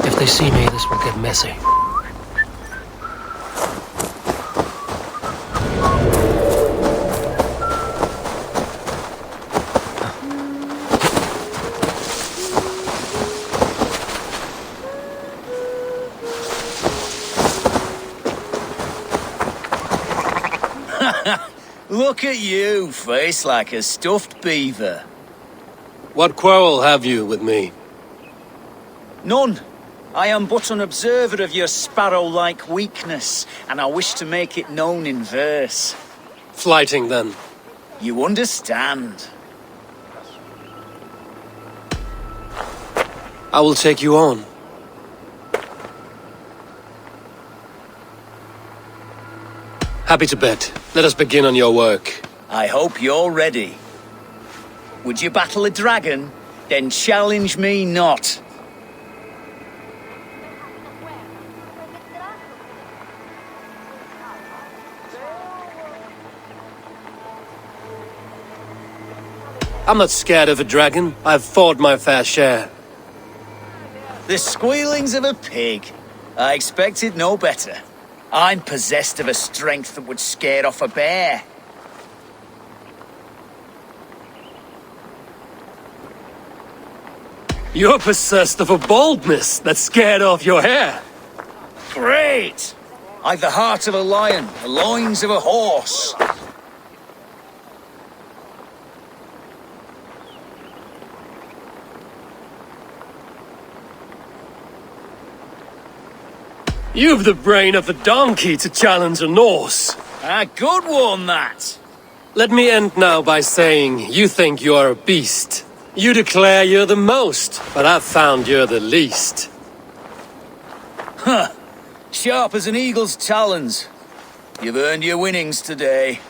If they see me, this will get messy. Look at you, face like a stuffed beaver. What quarrel have you with me? None. I am but an observer of your sparrow-like weakness, and I wish to make it known in verse. Flighting, then. You understand. I will take you on. Happy to bet. Let us begin on your work. I hope you're ready. Would you battle a dragon? Then challenge me not. I'm not scared of a dragon. I've fought my fair share. The squealings of a pig. I expected no better. I'm possessed of a strength that would scare off a bear. You're possessed of a boldness that scared off your hair. Great! I've the heart of a lion, the loins of a horse. You've the brain of a donkey to challenge a Norse. A good one, that. Let me end now by saying you think you're a beast. You declare you're the most, but I've found you're the least. Huh. Sharp as an eagle's talons. You've earned your winnings today.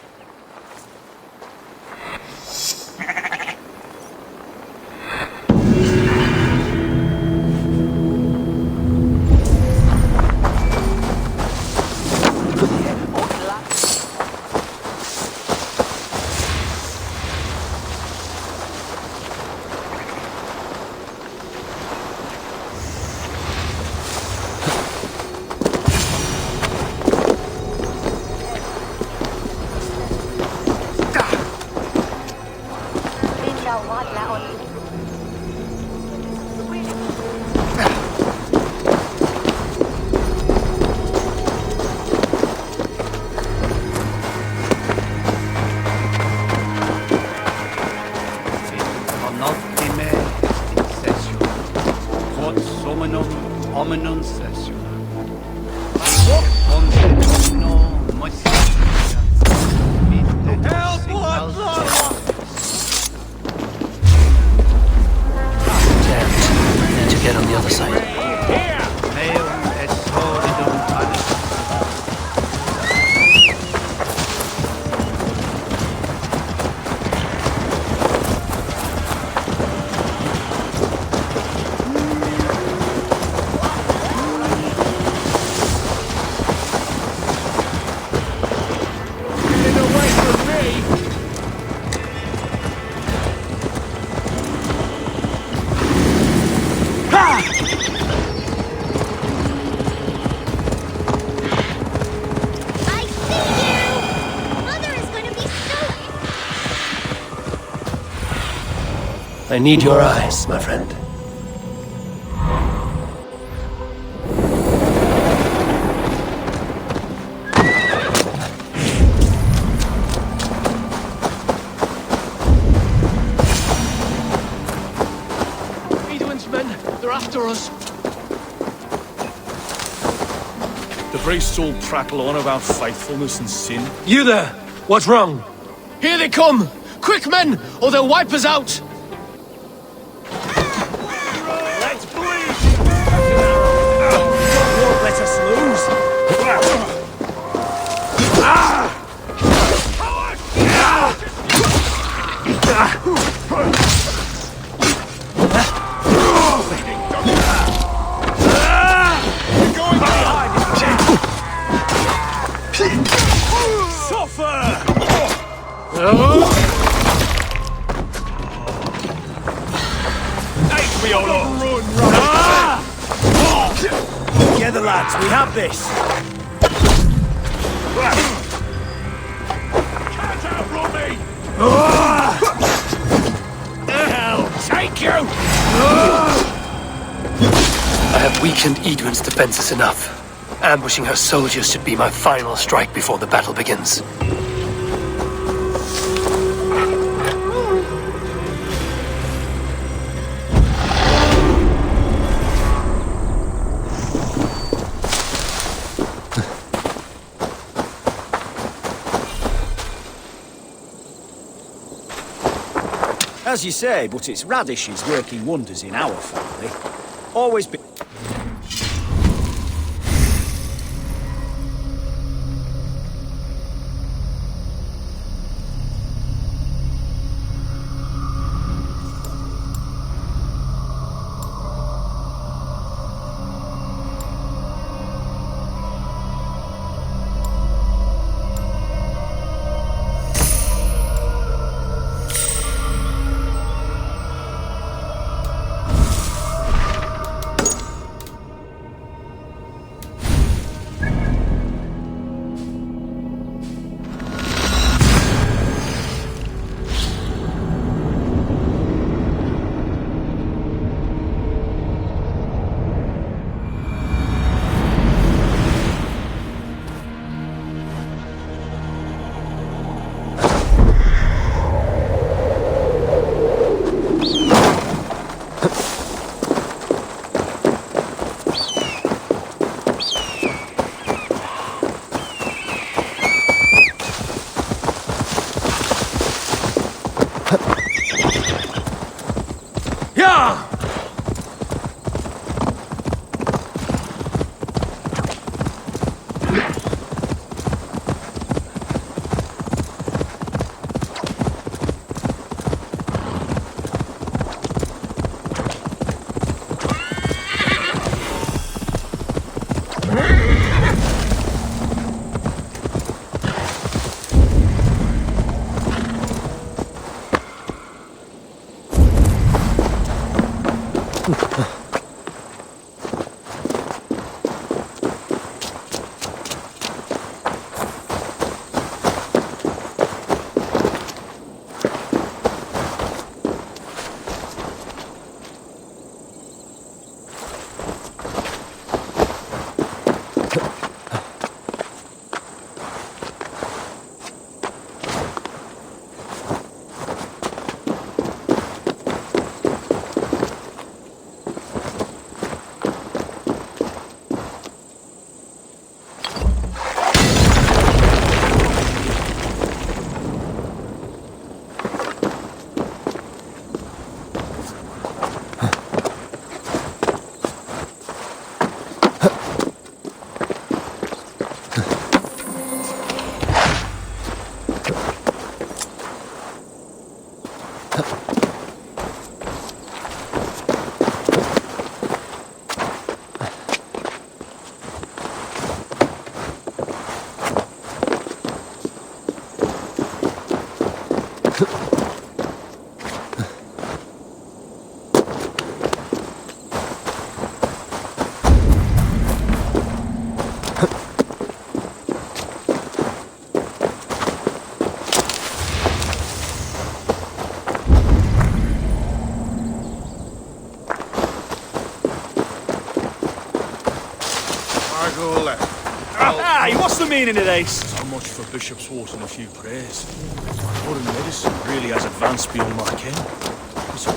I need your eyes, my friend. Edwin's men, they're after us. The priests all prattle on about faithfulness and sin. You there! What's wrong? Here they come! Quick, men, or they'll wipe us out! Let's bleed! Won't let us lose! for your lot. Together, lads, we have this. Can't outrun me! Hell, take you! I have weakened Eidwin's defenses enough. Ambushing her soldiers should be my final strike before the battle begins. As you say, but it's radishes working wonders in our family. Always been... Hey, what's the meaning of this? So much for Bishop's Wort and a few prayers. Modern medicine really has advanced beyond my ken. This whole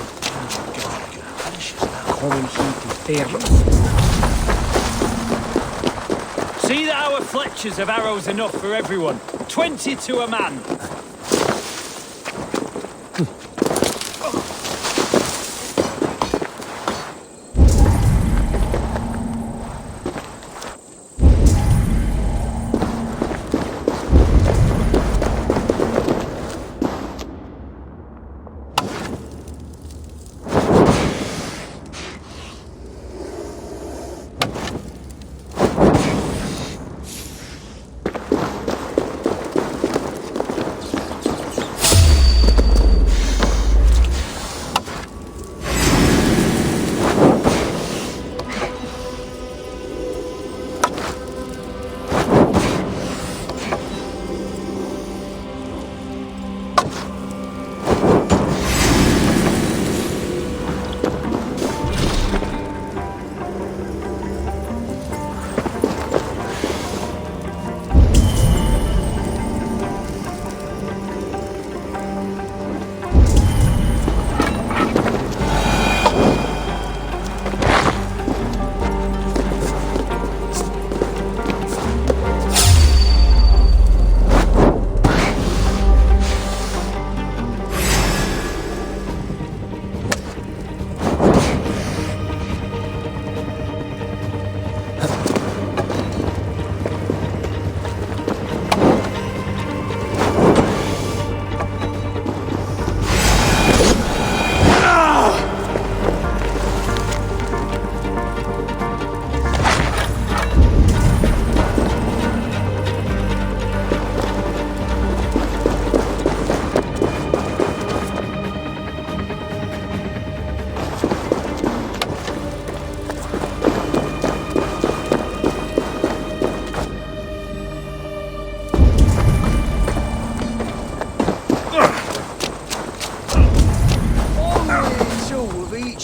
See that our Fletchers have arrows enough for everyone. 20 to a man.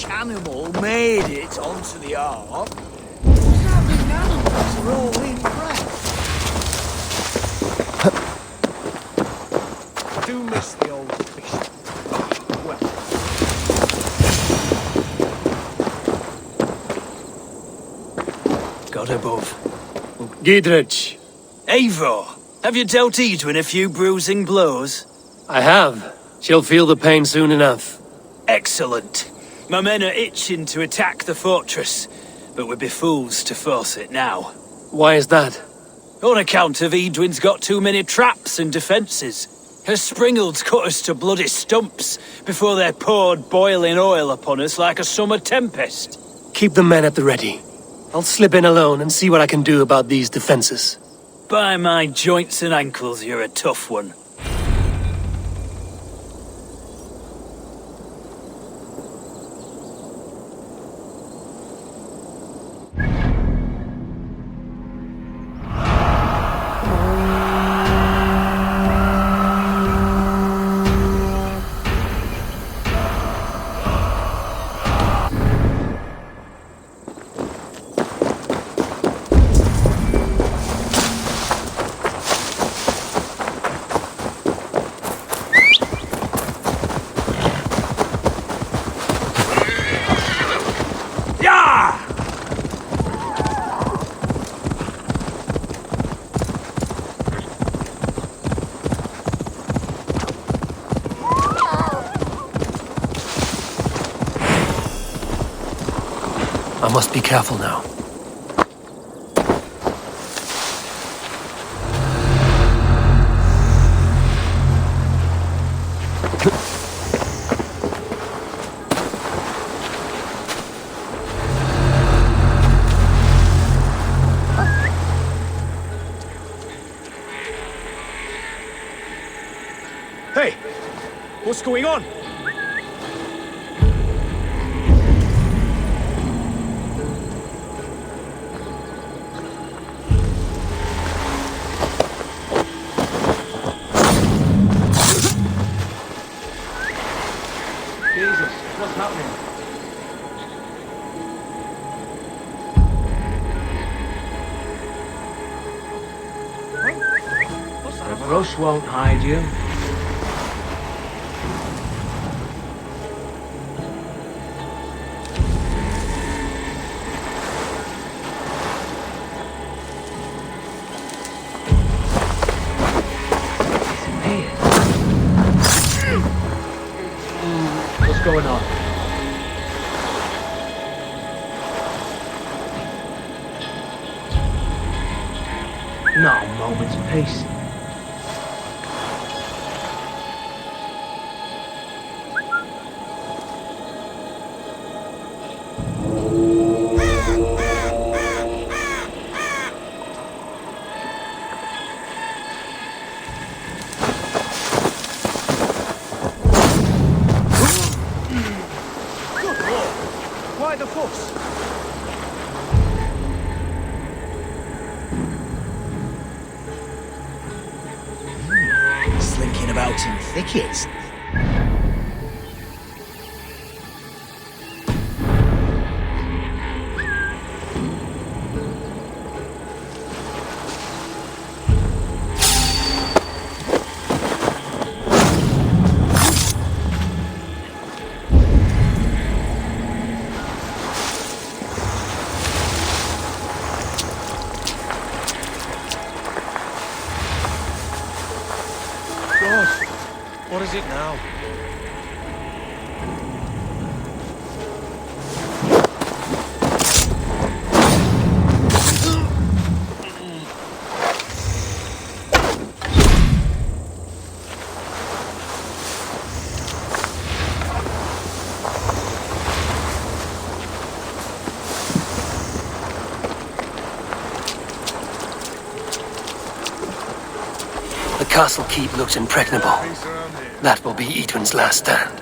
Which animal made it onto the ark? Saving animals are all inbred. I do miss the old fish. Well. God above. Giedrich. Eivor, have you dealt Edwin a few bruising blows? I have. She'll feel the pain soon enough. Excellent. My men are itching to attack the fortress, but we'd be fools to force it now. Why is that? On account of Edwin's got too many traps and defences. Her springalds cut us to bloody stumps before they poured boiling oil upon us like a summer tempest. Keep the men at the ready. I'll slip in alone and see what I can do about these defenses. By my joints and ankles, you're a tough one. I must be careful now. Hey, what's going on? What's happening? The brush won't hide you. What's going on? Not a moment's peace. Good lord! Why the fuss? Slinking about in thickets. God, what is it now? The castle keep looks impregnable. That will be Edwin's last stand.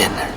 in.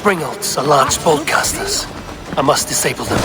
Springalds are large boltcasters. I must disable them.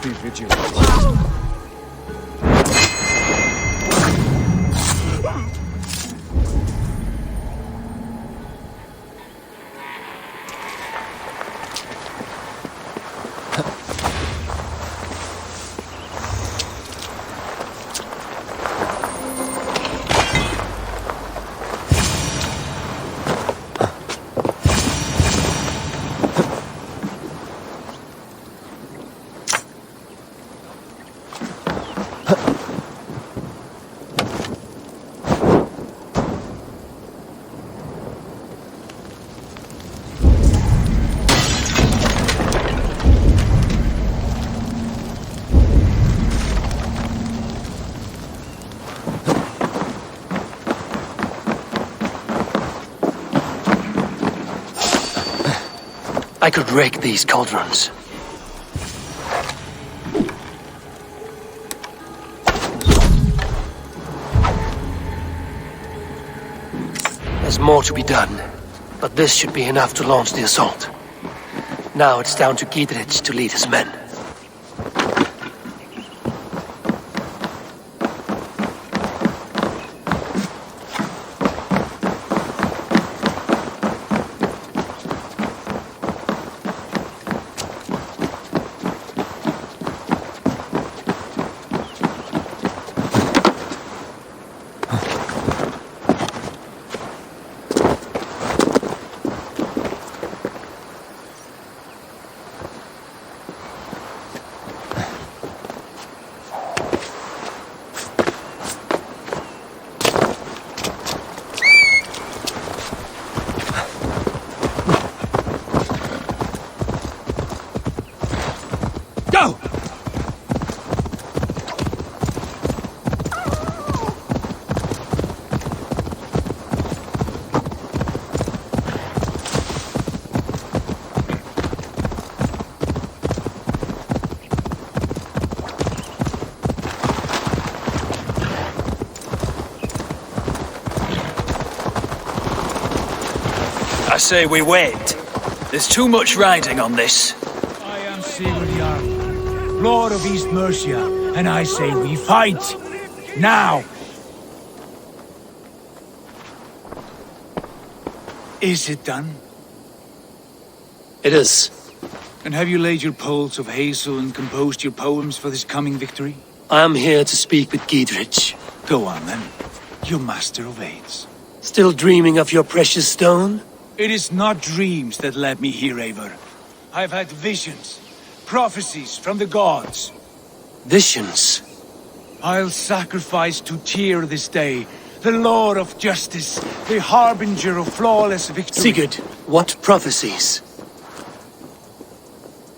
Be vigilant. I could rake these cauldrons. There's more to be done, but this should be enough to launch the assault. Now it's down to Giedrich to lead his men. I say we wait. There's too much riding on this. I am Sigurd Jarl, Lord of East Mercia, and I say we fight! Now! Is it done? It is. And have you laid your poles of hazel and composed your poems for this coming victory? I am here to speak with Giedrich. Go on then, you master of aids. Still dreaming of your precious stone? It is not dreams that led me here, Eivor. I've had visions, prophecies from the gods. Visions? I'll sacrifice to Tyr this day, the Lord of Justice, the harbinger of flawless victory. Sigurd, what prophecies?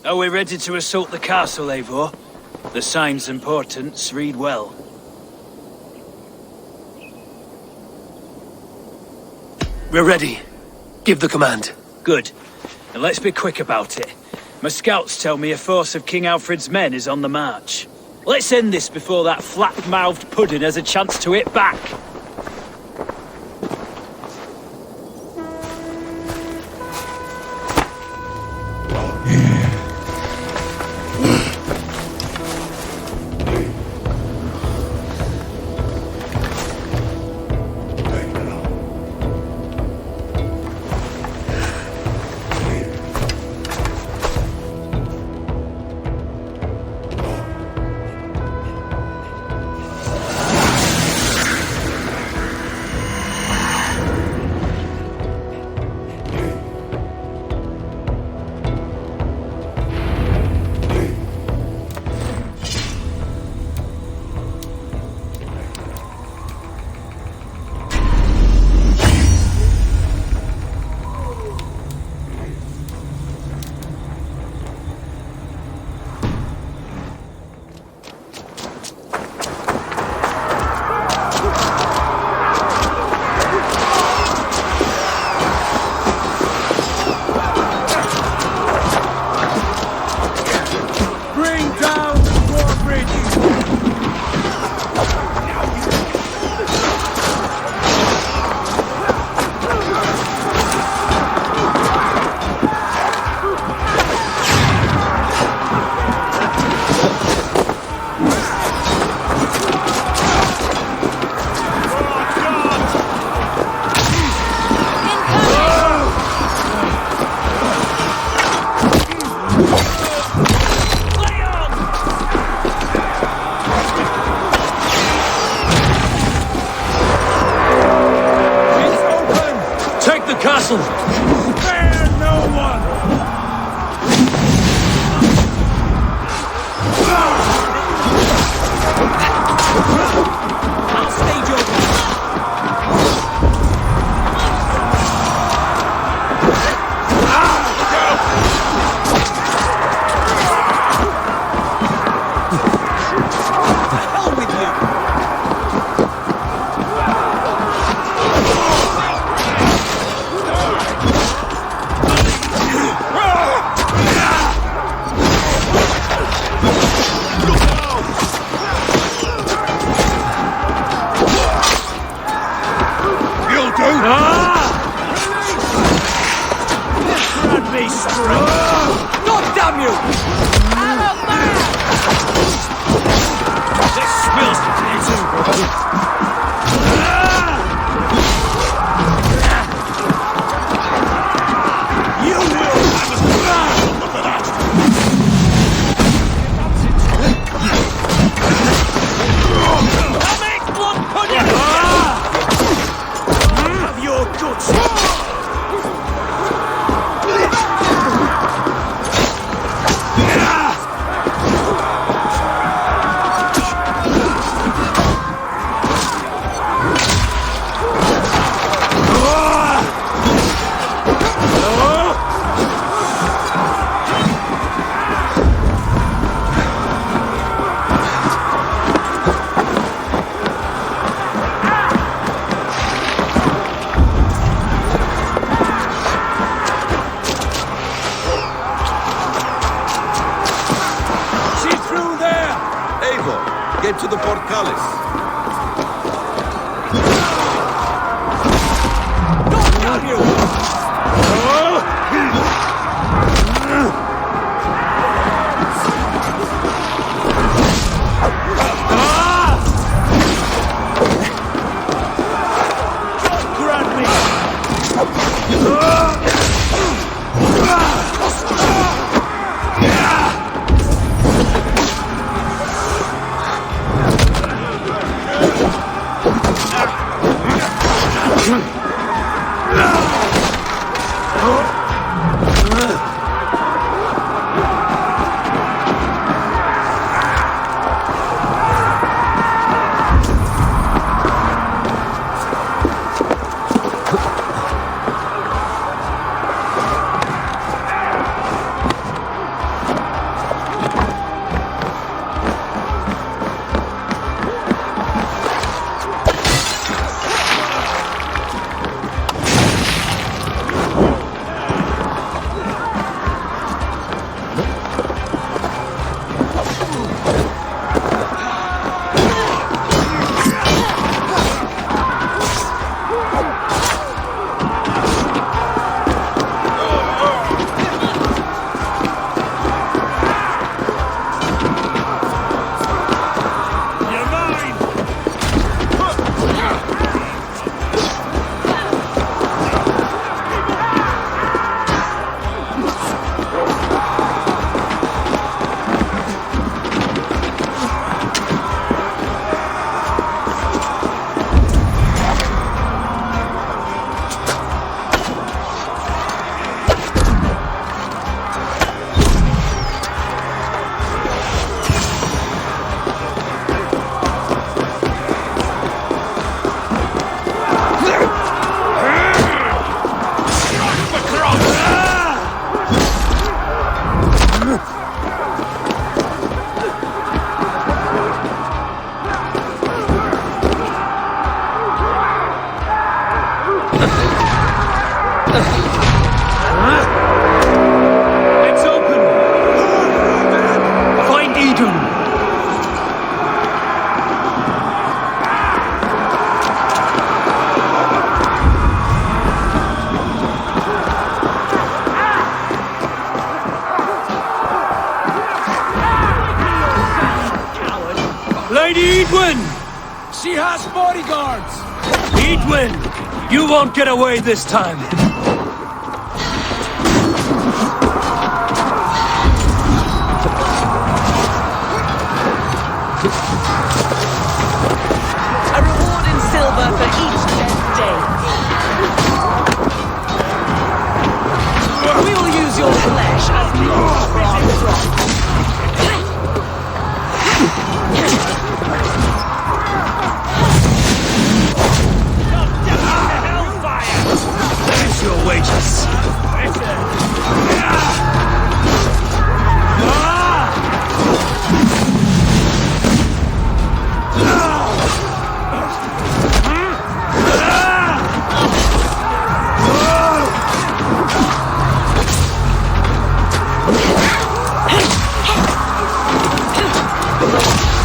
Are we ready to assault the castle, Eivor? The signs and portents read well. We're ready. Give the command. Good. And let's be quick about it. My scouts tell me a force of King Alfred's men is on the march. Let's end this before that flat-mouthed pudding has a chance to hit back. castle! Spare no one! I'll stage over. Grant me strength! God damn you! Out of there! This spills you will have a look at that! That makes blood pudding! Have your guts! Get to the portcullis. God damn you! Grant me! It's open! Find Idun! Lady Edwin! She has bodyguards! Edwin! You won't get away this time! A reward in silver for each dead day. We will use your flesh as meat for our broth. There's your wages!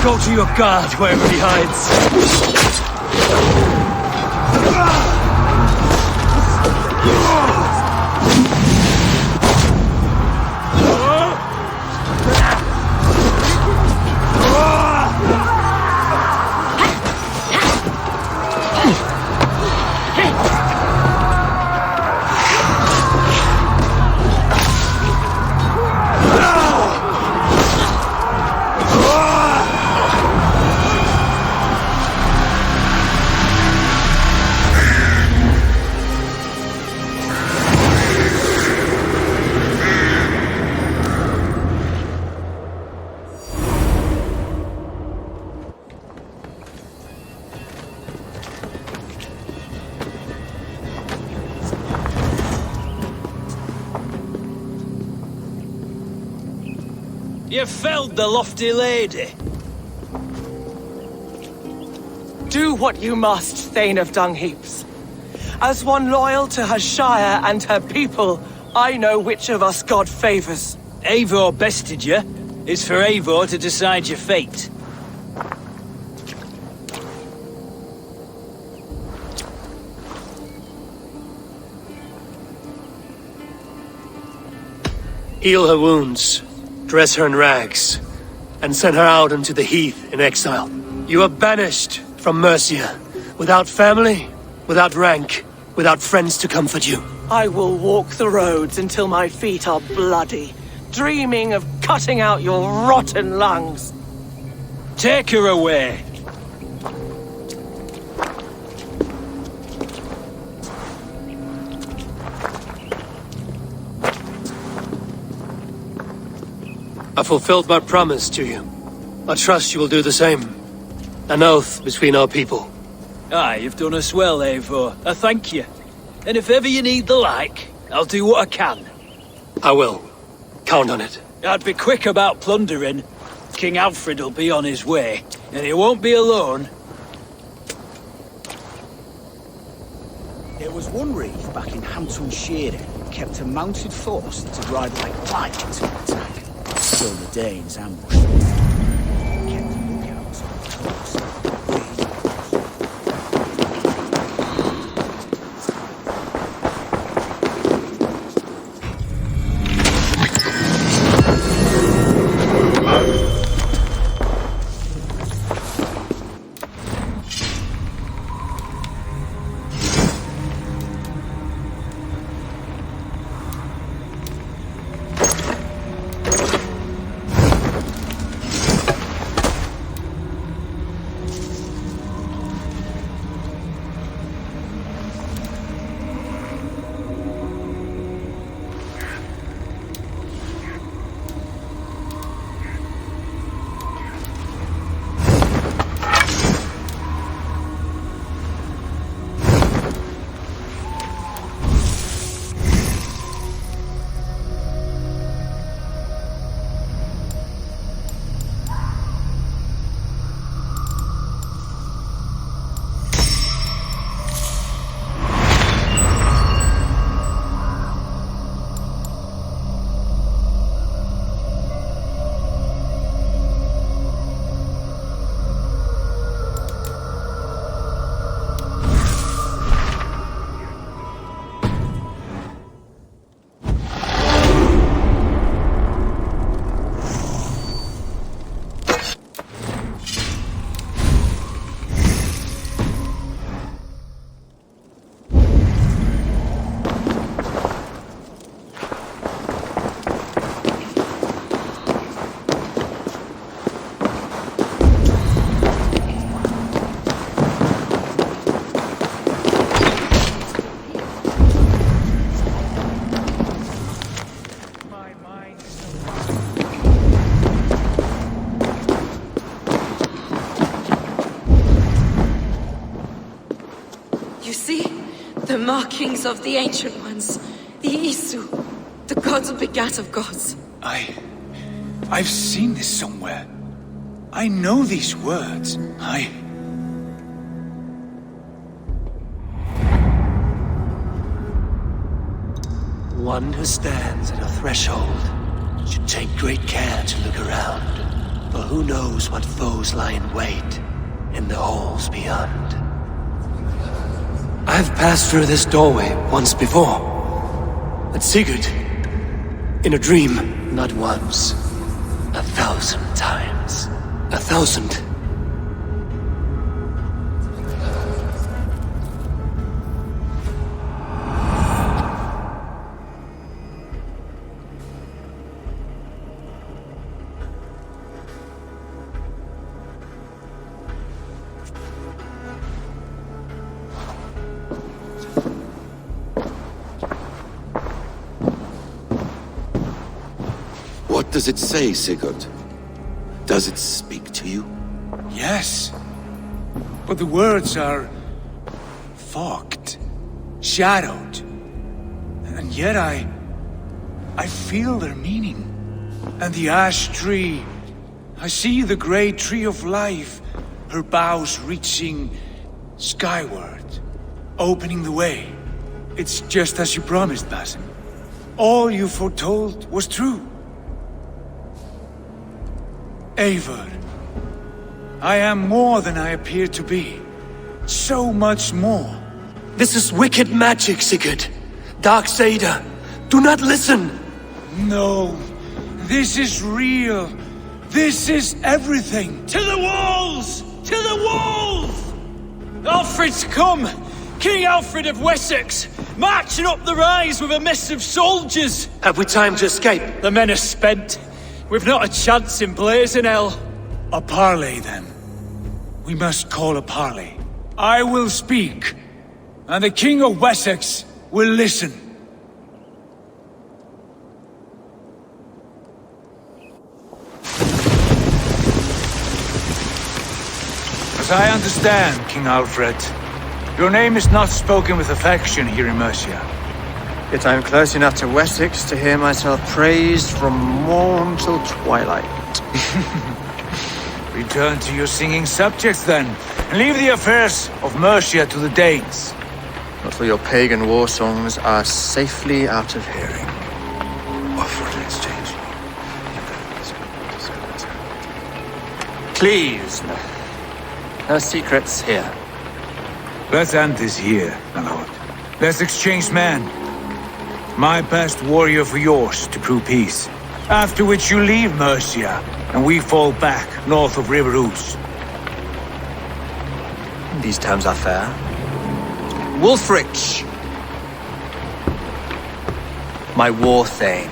Go to your guard wherever he hides. You felled the lofty lady. Do what you must, Thane of Dungheaps. As one loyal to her shire and her people, I know which of us God favors. Eivor bested you. It's for Eivor to decide your fate. Heal her wounds, dress her in rags, and send her out into the heath in exile. You are banished from Mercia, without family, without rank, without friends to comfort you. I will walk the roads until my feet are bloody, dreaming of cutting out your rotten lungs. Take her away. I fulfilled my promise to you. I trust you will do the same. An oath between our people. Aye, you've done us well, Eivor. I thank you. And if ever you need the like, I'll do what I can. I will. Count on it. I'd be quick about plundering. King Alfred will be on his way, and he won't be alone. There was one reef back in Hamptonshire kept a mounted force that would ride like lightning to attack. Still the Danes ambushed them. Kept a lookout on the coast. The markings of the Ancient Ones. The Isu. The gods begat of gods. I've seen this somewhere. I know these words. One who stands at a threshold should take great care to look around, for who knows what foes lie in wait in the halls beyond. I've passed through this doorway once before. At Sigurd. In a dream, not once. 1,000 times. 1,000. What does it say, Sigurd? Does it speak to you? Yes. But the words are fogged, shadowed. And yet I feel their meaning. And the ash tree. I see the great tree of life, her boughs reaching skyward, opening the way. It's just as you promised, Basim. All you foretold was true. Eivor, I am more than I appear to be. So much more. This is wicked magic, Sigurd. Darksader, do not listen! No, this is real. This is everything. To the walls! To the walls! Alfred's come! King Alfred of Wessex, marching up the rise with a mess of soldiers! Have we time to escape? The men are spent. We've not a chance in blazing hell. A parley, then. We must call a parley. I will speak, and the King of Wessex will listen. As I understand, King Alfred, your name is not spoken with affection here in Mercia. Yet I am close enough to Wessex to hear myself praised from morn till twilight. Return to your singing subjects, then, and leave the affairs of Mercia to the Danes. Not till your pagan war songs are safely out of hearing. Offer an exchange. Please, no secrets here. Let's end this here, my lord. Let's exchange men. My best warrior for yours to prove peace. After which you leave Mercia, and we fall back north of River Ouse. These terms are fair. Wulfrich! My war thane.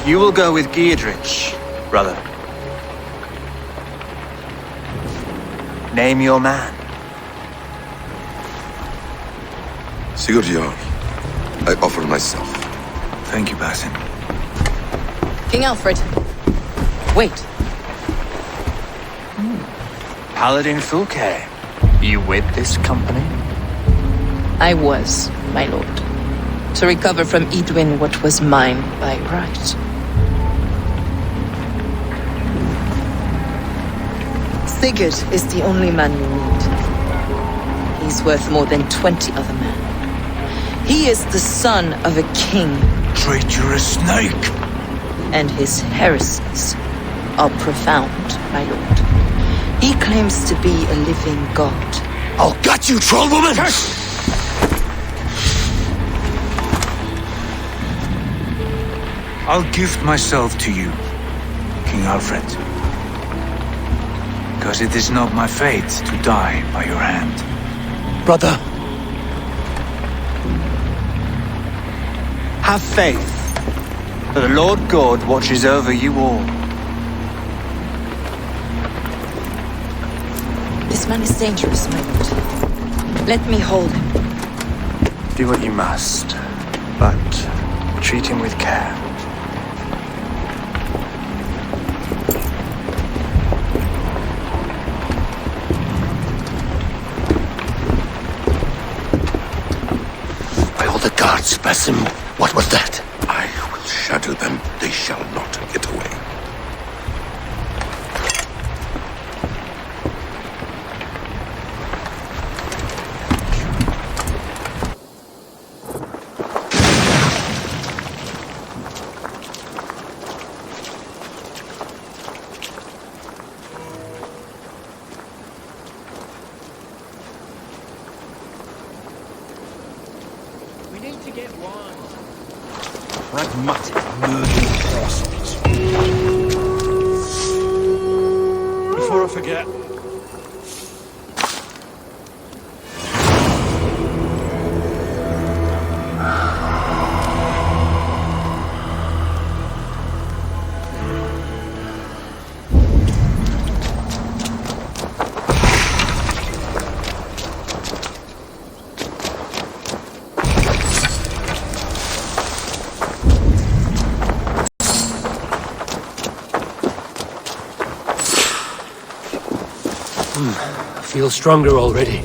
You will go with Giedrich, brother. Name your man. Sigurd Jarl, I offer myself. Thank you, Basim. King Alfred. Wait. Paladin Fulke. You with this company? I was, my lord. To recover from Edwin what was mine by right. Sigurd is the only man you need. He's worth more than 20 other men. He is the son of a king. Traitorous snake! And his heresies are profound, my lord. He claims to be a living god. I'll gut you, troll woman! I'll gift myself to you, King Alfred. Because it is not my fate to die by your hand. Brother. Have faith, for the Lord God watches over you all. This man is dangerous, my lord. Let me hold him. Do what you must, but treat him with care. By all the gods, Basim, what was that? I will shatter them. They shall not get away. Pragmatic, murdering parasites. Before I forget, I feel stronger already.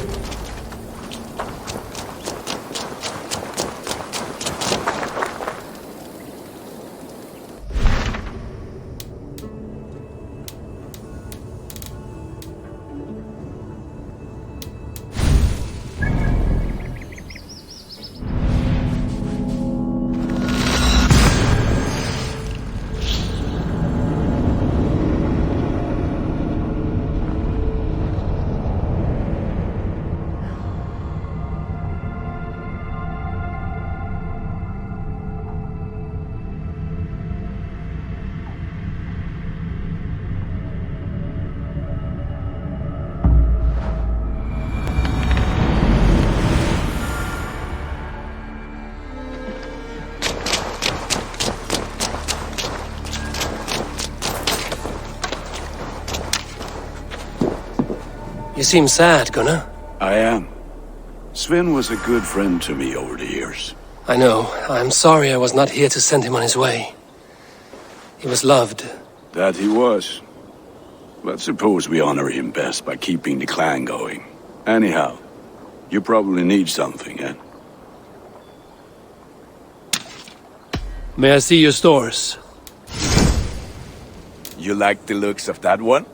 You seem sad, Gunnar. I am. Sven was a good friend to me over the years. I know. I'm sorry I was not here to send him on his way. He was loved. That he was. But suppose we honor him best by keeping the clan going. Anyhow, you probably need something, eh? May I see your stores? You like the looks of that one?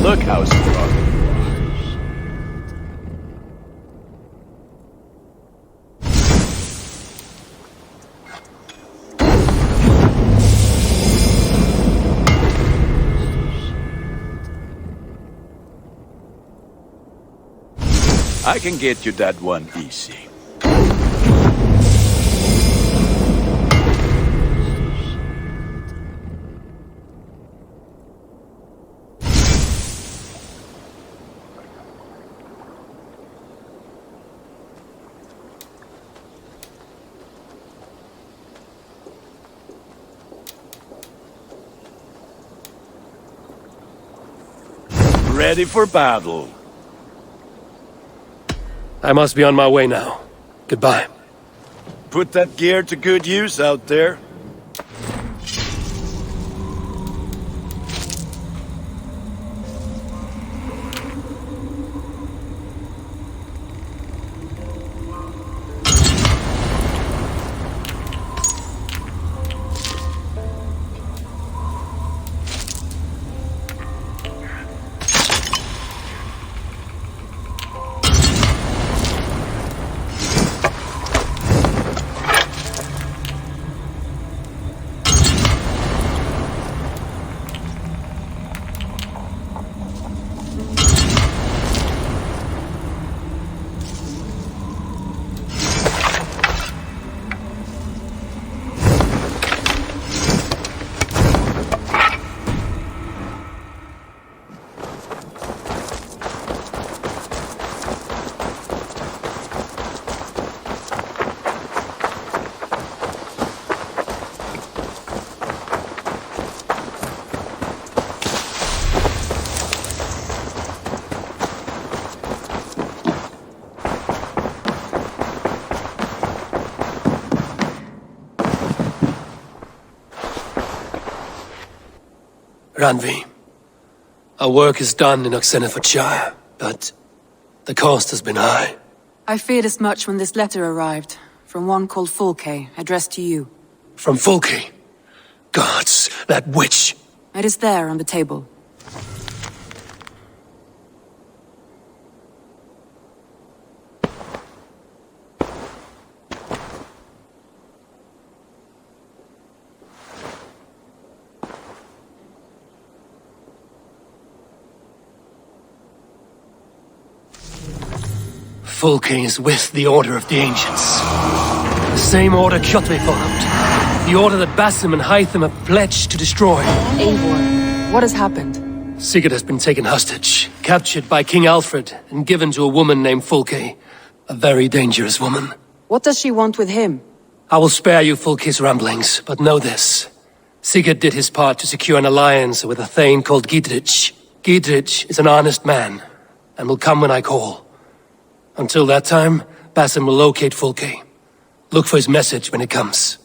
Look how strong you I can get you that one easy. Ready for battle. I must be on my way now. Goodbye. Put that gear to good use out there. Randvi, our work is done in Oxenefordscire, but the cost has been high. I feared as much when this letter arrived, from one called Fulke, addressed to you. From Fulke? Gods, that witch! It is there on the table. Fulke is with the Order of the Ancients. The same order Kjotve followed. The order that Basim and Hytham have pledged to destroy. Eivor, what has happened? Sigurd has been taken hostage, captured by King Alfred, and given to a woman named Fulke. A very dangerous woman. What does she want with him? I will spare you Fulke's ramblings, but know this. Sigurd did his part to secure an alliance with a thane called Gidrich. Gidrich is an honest man, and will come when I call. Until that time, Basim will locate Fulke. Look for his message when it comes.